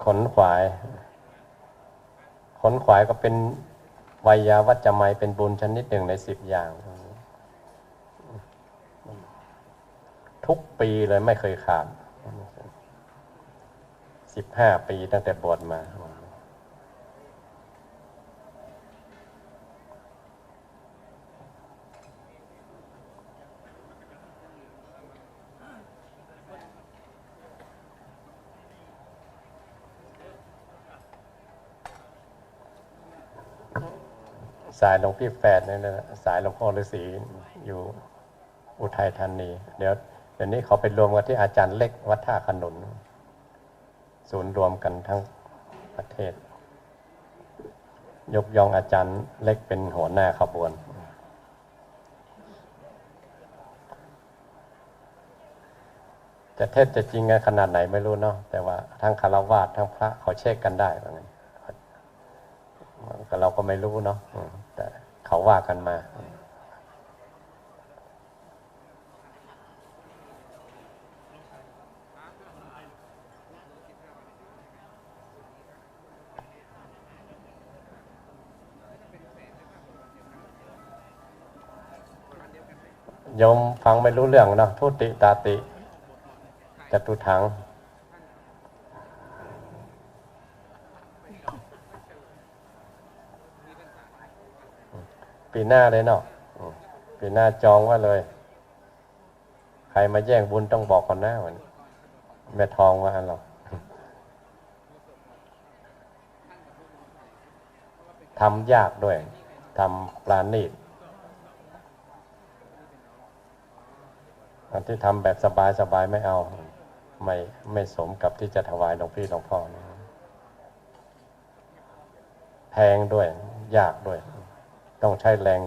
ขนขวายก็เป็นไวยาวัจจะไมยเป็นบุญชนิดหนึ่งใน10 อย่างทุกปีเลยไม่เคยขาด15 ปีตั้งแต่บวชมาสายหลวงพี่แฝดนี่นะสายหลวงพ่อฤาษีอยู่อุทัยธานีเดี๋ยวนี้เขาไปรวมกันที่อาจารย์เล็กวัดท่าขนุนศูนย์รวมกันทั้งประเทศยกย่องอาจารย์เล็กเป็นหัวหน้าขบวนจะเทศจะจริงขนาดไหนไม่รู้เนาะแต่ว่าทั้งคฤหัสถ์ทั้งพระเขาเช็คกันได้ว่างั้นเราก็ไม่รู้เนาะแต่เขาว่ากันมาโยมฟังไม่รู้เรื่องเนาะทุติตาติจตุถังปีหน้าเลยเนาะปีหน้าจองว่าเลยใครมาแย่งบุญต้องบอกก่อนหน้าวันแม่ทองว่าเราทำยากด้วยทำปราณีตอันที่ทำแบบสบายไม่เอาไม่สมกับที่จะถวายหลวงพี่หลวงพ่อนะแพงด้วยยากด้วยต้องใช้แรง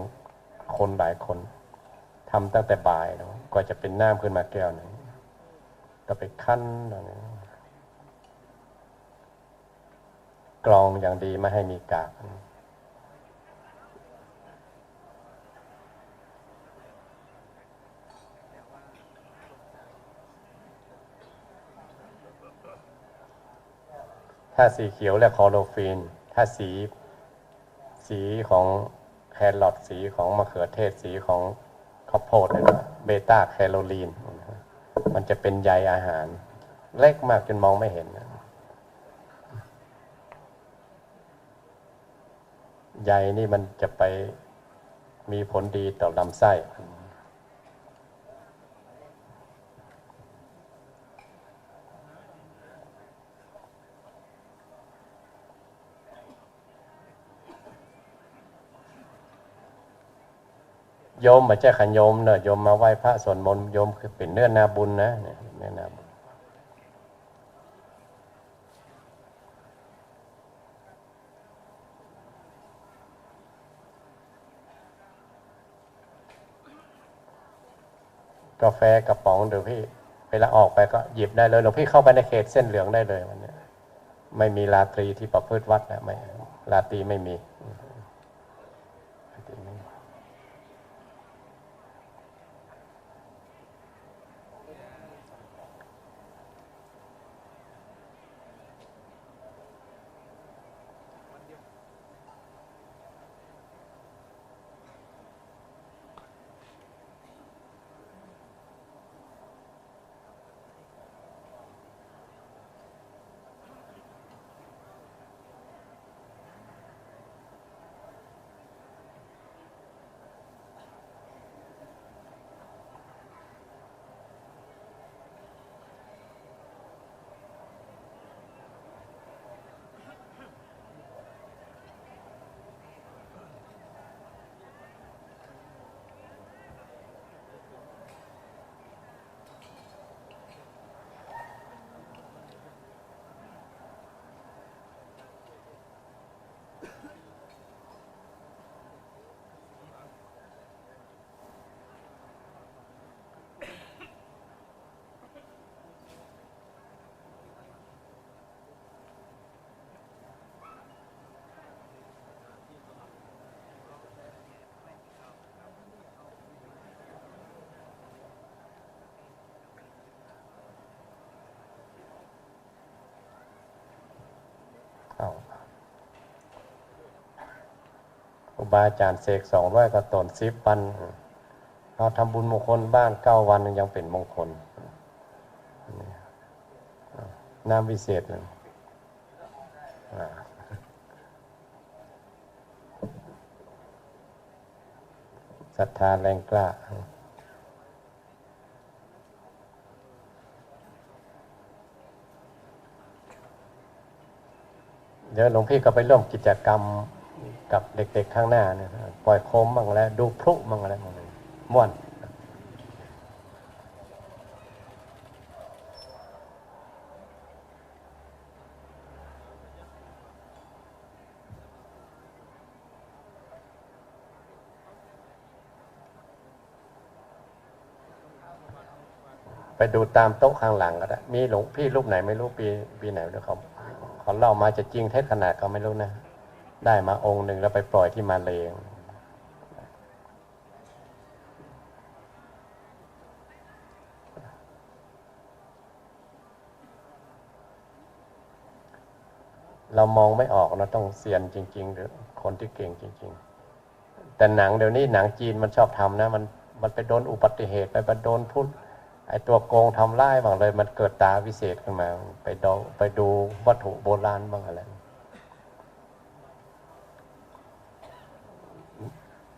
คนหลายคนทำตั้งแต่บ่ายนะกว่าจะเป็นน้ำขึ้นมาแก้วหนึ่งก็ไปคั้น กรองอย่างดีไม่ให้มีกากถ้าสีเขียวเรียกคลอโรฟิลถ้าสีของแครอทสีของมะเขือเทศสีของข้าวโพดเนี่ยเบต้าแคโรลีนมันจะเป็นใยอาหารเล็กมากจนมองไม่เห็นใยนี่มันจะไปมีผลดีต่อลำไส้โยมมาแจ้ขันโยมเนอะโยมมาไหว้พระสวดมนต์โยมคือเป็นเนื้อนาบุญนะเนี่ยเนื้อนาบุญกาแฟกระป๋องเดี๋ยวพี่เวลาออกไปก็หยิบได้เลยหลวงพี่เข้าไปในเขตเส้นเหลืองได้เลยวันนี้ไม่มีราตรีที่ประพฤติวัดนะไม่ราตรีไม่มีครูบาอาจารย์เสก200 กว่าตน10 วันเราทำบุญมงคลบ้าน9 วันยังเป็นมงคลน้ำวิเศษศรัทธาแรงกล้าเดี๋ยวหลวงพี่ก็ไปร่วมกิจกรรมกับเด็กๆข้างหน้าเนี่ยปล่อยโคมบ้างแล้วดูพลุบ้างอะไรบ้างม่วนไปดูตามโต๊ะข้างหลังก็ได้มีหลวงพี่รูปไหนไม่รู้ปีไหนด้วยเขาเล่ามาจะจริงเท็จขนาดเขาไม่รู้นะได้มาองค์หนึ่งแล้วไปปล่อยที่มาเลย์เรามองไม่ออกเราต้องเซียนจริงๆหรือคนที่เก่งจริงๆแต่หนังเดี๋ยวนี้หนังจีนมันชอบทำนะมันไปโดนอุบัติเหตุไปโดนพุทธไอตัวโกงทำร้ายบ้างเลยมันเกิดตาวิเศษขึ้นมาไปดูวัตถุโบราณบ้างอะไร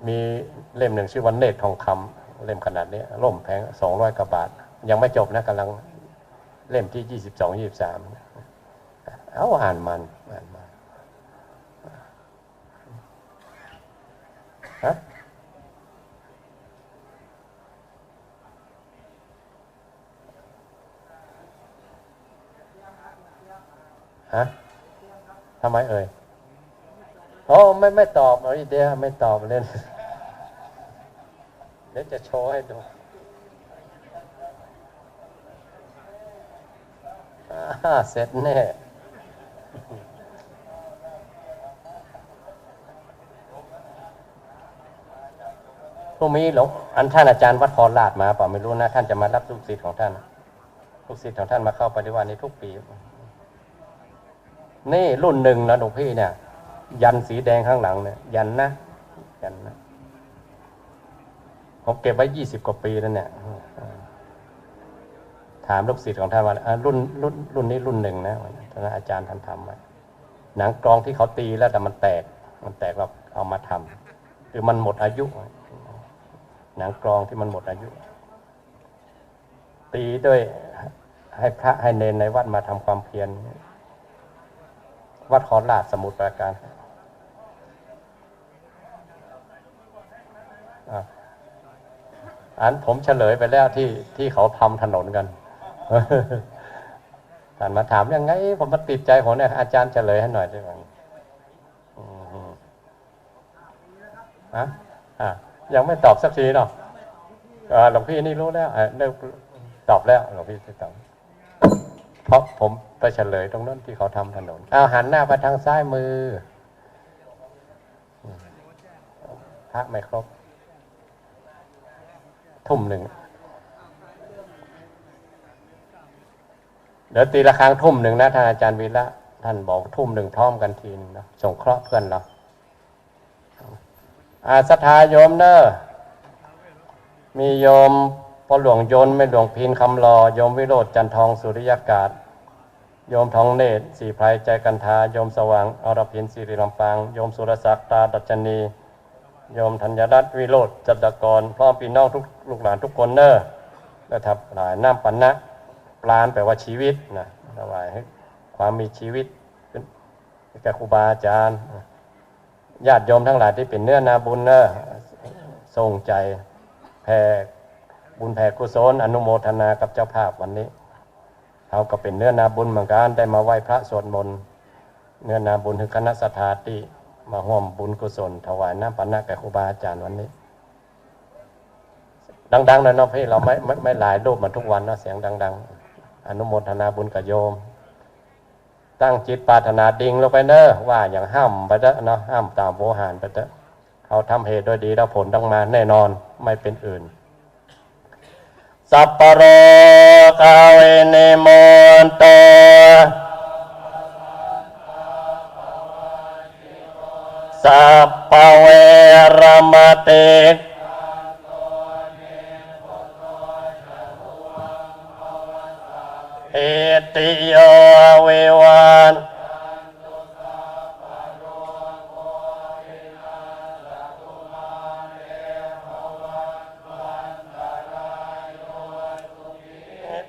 มีเล่มหนึ่งชื่อวันเนตรทองคำเล่มขนาดนี้ร่มแพง200 กว่าบาทยังไม่จบนะกำลังเล่มที่22 23เอาอ่านมันฮะทำไมเอ่ยโอ้ไม่ตอบเอาอีเดียไม่ตอบเล่นเดี๋ยวจะโชว์ให้ดูเสร็จแน่ รุ่งนี้หลวงอันท่านอาจารย์วัดพรลาดมาเปล่าไม่รู้นะท่านจะมารับลูกศิษย์ของท่านลูกศิษย์ของท่านมาเข้าปฏิวัตินี้ทุกปีนี่รุ่นหนึ่งนะหลวงพี่เนี่ยยันสีแดงข้างหลังเนี่ยยันนะผมเก็บไว้20 กว่าปีแล้วเนี่ยถามลูกศิษย์ของท่านว่ารุ่นนี้รุ่นหนึ่งนะท่านอาจารย์ท่านทำไว้หนังกลองที่เขาตีแล้วแต่มันแตกเราเอามาทำคือมันหมดอายุหนังกลองที่มันหมดอายุ ตีด้วยให้พระให้เนรในวัดมาทำความเพียรวัดขอนลาดสมุทรปราการอันผมเฉลยไปแล้วที่เขาทำถนนกันท่านมาถามยังไงผมมาติดใจผมเนี่ยอาจารย์เฉลยให้หน่อยได้ไหมยังไม่ตอบสักทีเนาะหลวงพี่นี่รู้แล้วเริ่มตอบแล้วหลวงพี่ตอบเพราะผมไปเฉลยตรงนั้นที่เขาทำถนนหันหน้าไปทางซ้ายมือพระไม่ครบทุ่มหนึ่งเดี๋ยวตีละครั้งทุ่มหนึ่งนะท่านอาจารย์วีระท่านบอกทุ่มหนึ่งพร้อมกันทีนึงนะส่งเคราะห์เพื่อนเราศรัทธาโยมเนอะมีโยมพ่อหลวงยนต์ไม่หลวงพินคำรอโยมวิโรจน์จันทองสุริยากาศโยมทองเนตรสีไพรใจกันทาโยมสว่างอรพินสิริลำปางโยมสุรศักดิ์ตาดัชนีโยมธัญรัตน์วิโรจน์จัดกรพร้อมพี่น้องทุกลูกหลานทุกคนเนอะและทับหลายน้ำปันนะปราณแปลว่าชีวิตนะถวายให้ความมีชีวิตแก่ครูบาอาจารย์ญาติโยมทั้งหลายที่เป็นเนื้อนาบุญเนอะทรงใจแผ่บุญแผ่กุศลอนุโมทนากับเจ้าภาพวันนี้เขาก็เป็นเนื้อนาบุญเหมือนกันได้มาไหว้พระสวดมนต์เนื้อนาบุญคือคณะสัทธาติมาร่วมบุญกุศลถวายน้ำปันนะแก่ครูบาอาจารย์วันนี้ดังๆหน่อยเนาะพี่เราไม่หลายรูปมาทุกวันนะเสียงดังๆอนุโมทนาบุญกับโยมตั้งจิตปรารถนาดิ่งลงไปเนอะว่าอย่างห้ามไปเถอะเนาะห้ามตามโวหารไปเถอะเขาทำเหตุโดยดีแล้วผลต้องมาแน่นอนไม่เป็นอื่นสัพพโรกาเวเนโมนโตสัพพเวรมติเอติโยเววัน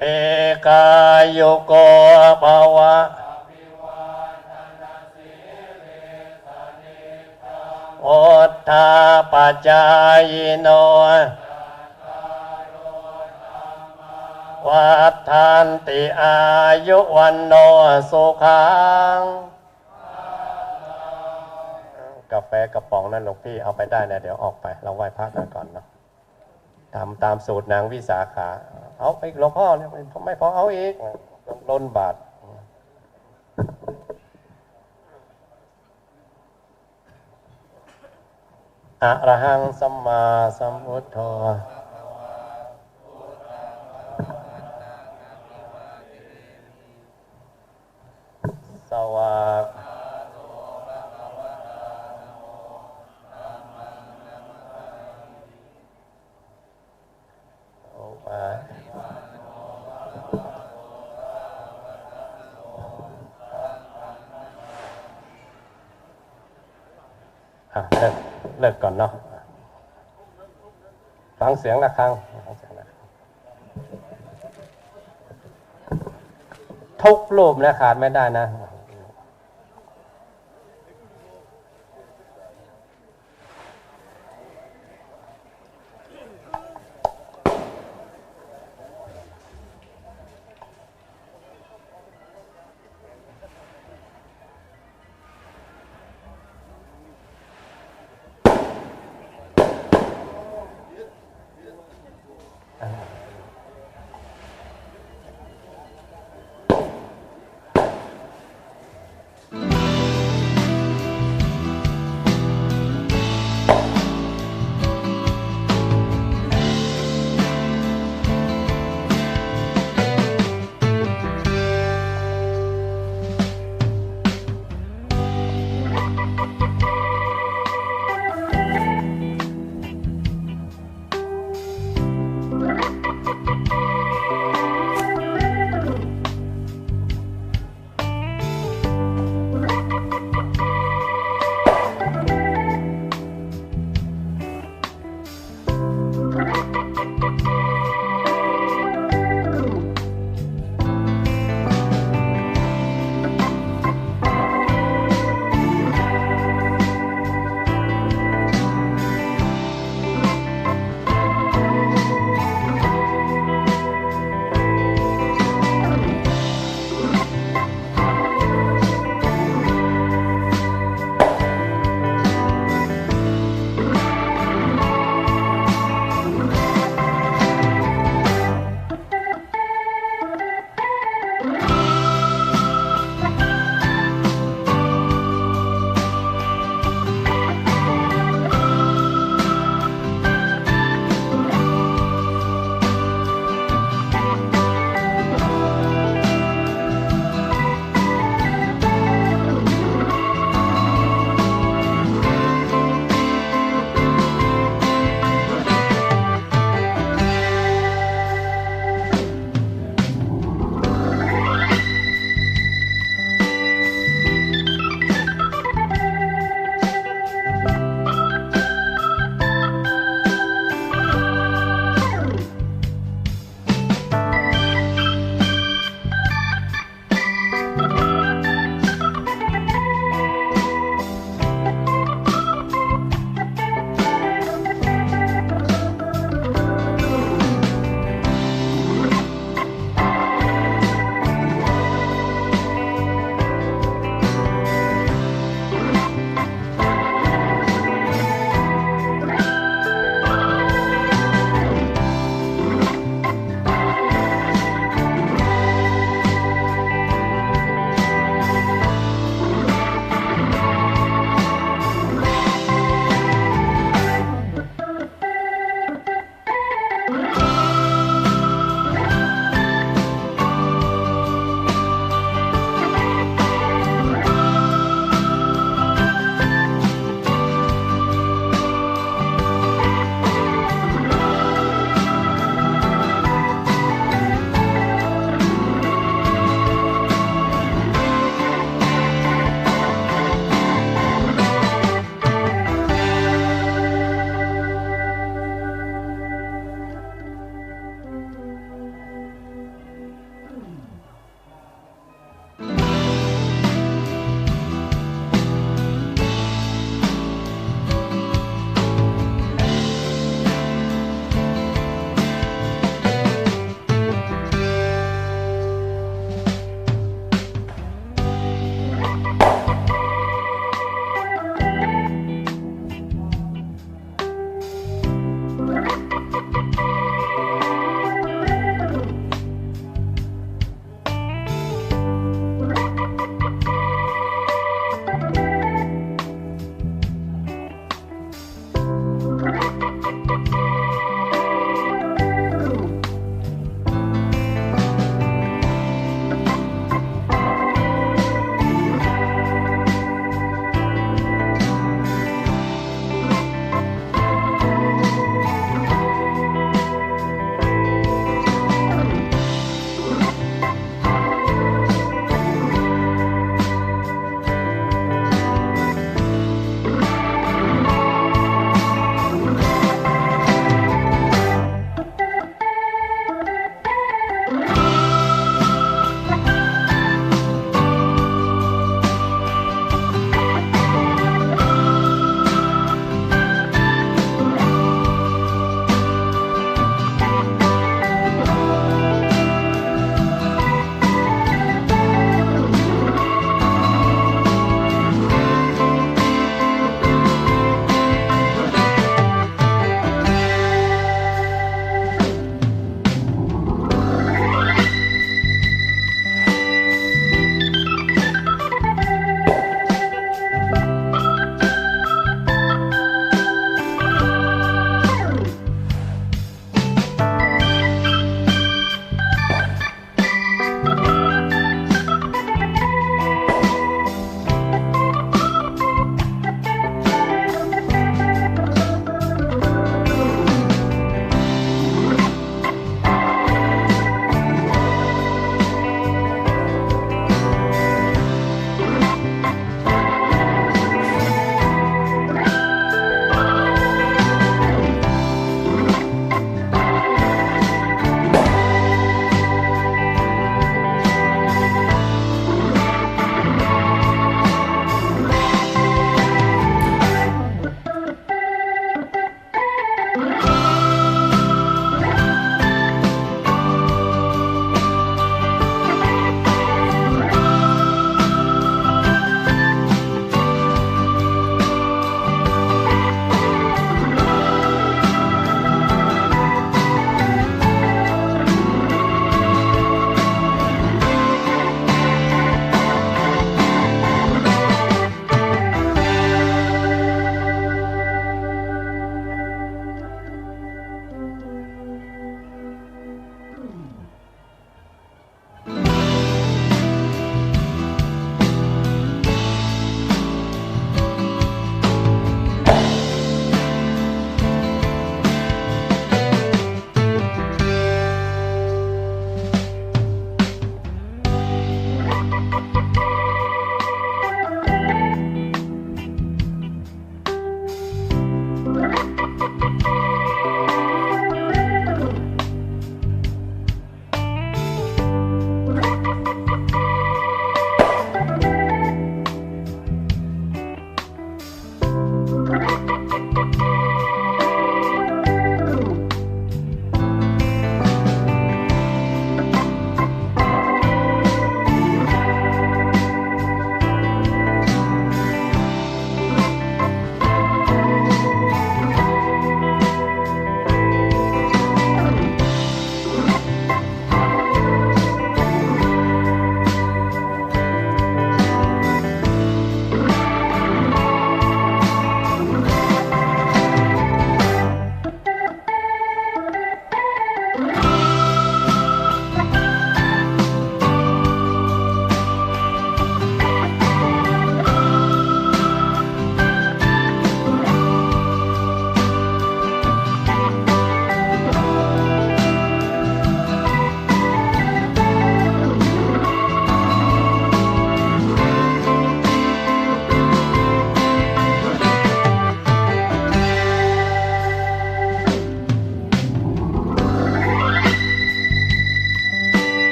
เอกายุโกภวะโอทธาปัจจายโนวัฏฐันติอายุวันโนสุขังกาแฟกระป๋องนั้นหลวงพี่เอาไปได้นะเดี๋ยวออกไปเราไหว้พระกันก่อนเนาะทำตามสูตรนางวิสาขาเอาไปหลวงพ่อเนี่ยไม่พอเอาอีกล้นบาทอะระหังสัมมาสัมพุทโธสวากโอปาเลิกก่อนเนาะฟังเสียงะระฆังทุกรูปนะขาดไม่ได้นะ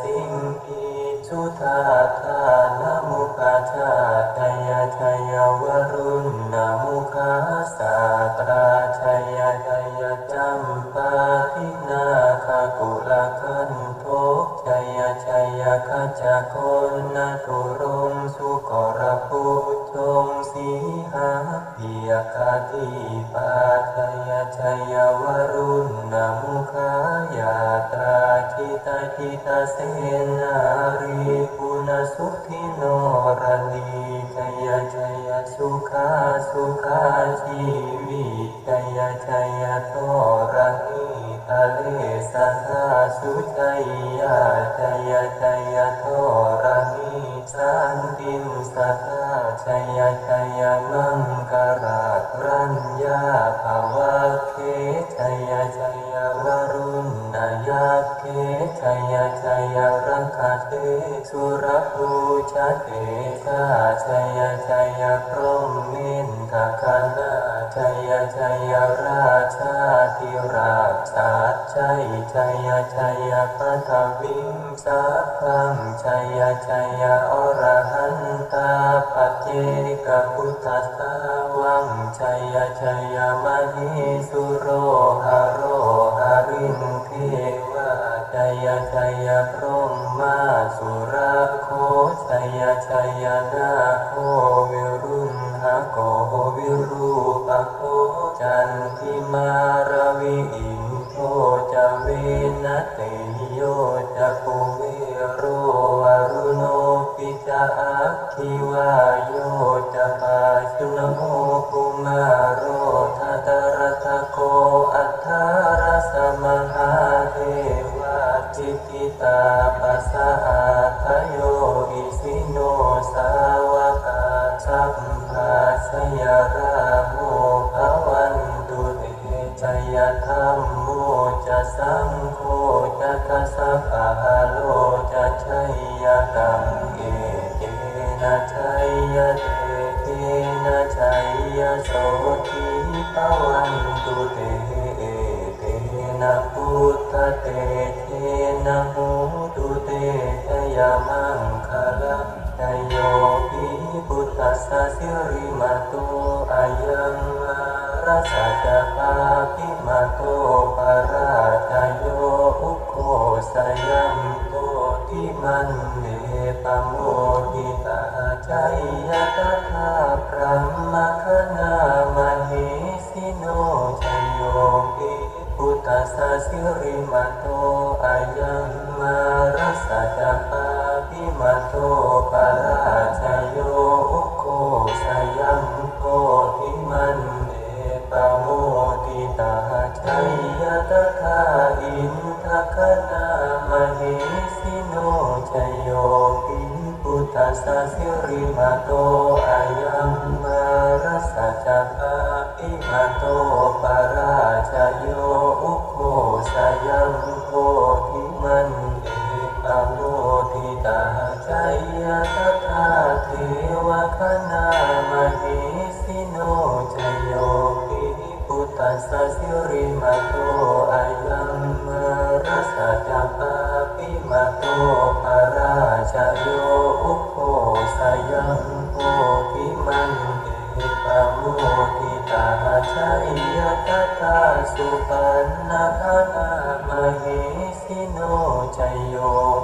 สิงหิชุธาธานามุปาชาทยาชยวรุณนามุขาสาตราชยชยจัมปาทินาคากุลคันโทชยชยขจโคนนาตุรงสุกรปุจงสีหาปิยคาติปาชยชยวรุณนามุขายาตราคิตาคิตาเสนารีปุณสุทิโนรณีชยชยสุขาสุขาชีวิชยชยโทรณีทะเลสัทธาสุชัยยาชยชยโทรณีสันตินสัทธาชยชยมังกรารัญญาภาวะเคชยชยวรุณนายักเขชยชยรังคเทสุรภูชเตชาชยชยพรหมินทคานาชยชยราชาธิราชาชัยชยชยปัทวิมสัพพังชยชยอรหันตาปัจเจกพุทธัสสาวังชยชยมหิสุโรหโรหรินเทวาชยชยพรหมาสุราโคชยชยนาโควิรุณหโกวิรูปโคจันทิมารวิอินโทจเวนะเตโยจะปุเวโรอรุโนปิจาคิวายโยจะปาชุนโมกุมาโรทัตรทโกอัฏฐารสมหาเทวาจิตติตาปัสสะทโยอิสิโนสาวกาสัพพาสยราโมภวันตุเตชยธรรมโมจะสังโฆจะทัสสะปะโลจะชัยยกังเอเตนะชัยยเตเตนะชัยยโสติภวันตุเตเตนะพุทธเตเทนะโหตุเตชยมังคลังชโยปิพุทธัสสะสิริมาโตอายังมารัสสะจปาปิมาโตปาราชโยอุโคสยัมโตทิมันเนปโมทิตาชัยยตถาพระมคณามเหสิโนชโยปิพุทธัสสะสิริมาโตอายังมารัสสะจปาปิมาโตปาราชโยอุโคสยัมโตทิมันเนปโมทิตาชัยยตถาอินทคณามเหสิโนชโยปิพุทธัสสะสิริมาโตอายังมารัสสะจปาปิมาโตปาราชโยอุโคสยัมโตทิมันเนปโมทิตาชัยยตถาเทวคณามเหสิโนชโยปิพุทธัสสะสิริมาโตอายังมารัสสะจปาปิมาโตปาราชโยอุโคสยัมโตทิมันเนปโมทิตาชัยยตถาสุปันนะคณามเหสิโนชโย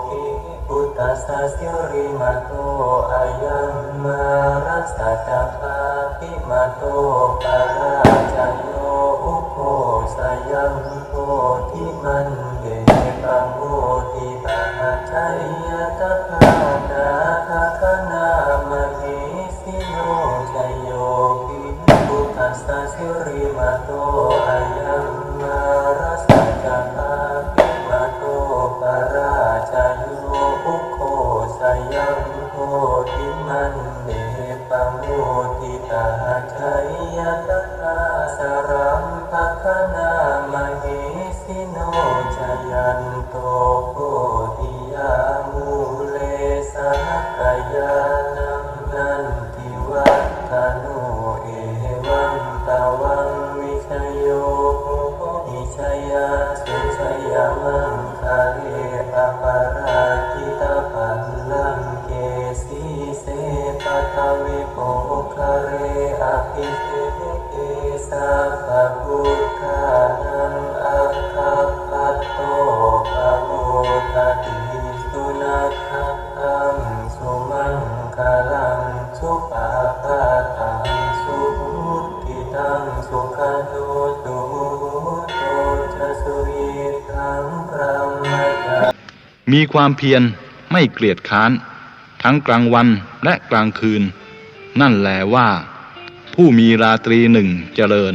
ปิพุทธัสสะสิริมาโตอายังมารัสสะจปาปิมาโตปาราชโยอุโคสยัมโตทิมันเดปโมทิตาชัยยตถานาคคณามเหสิโนชโยปิพุทธัสสะสิริมาโตอายังมารัสสะจปาปิมาโตปาราชโยอุโคสยัมโตทิมันเดปโมทิตาชัยยตถาสรัมภคณามเหสิโนชยันโตโพธิยามูเลสกยานังนันทิวัฒโนเอวังตวังวิชโยนิชยาสุชยมังคาเลอปารา สุขโนตุโตจะสุอิทังพระมจา มีความเพียรไม่เกลียดค้านทั้งกลางวันและกลางคืน นั่นแหละว่า ผู้มีราตรีหนึ่งเจริญ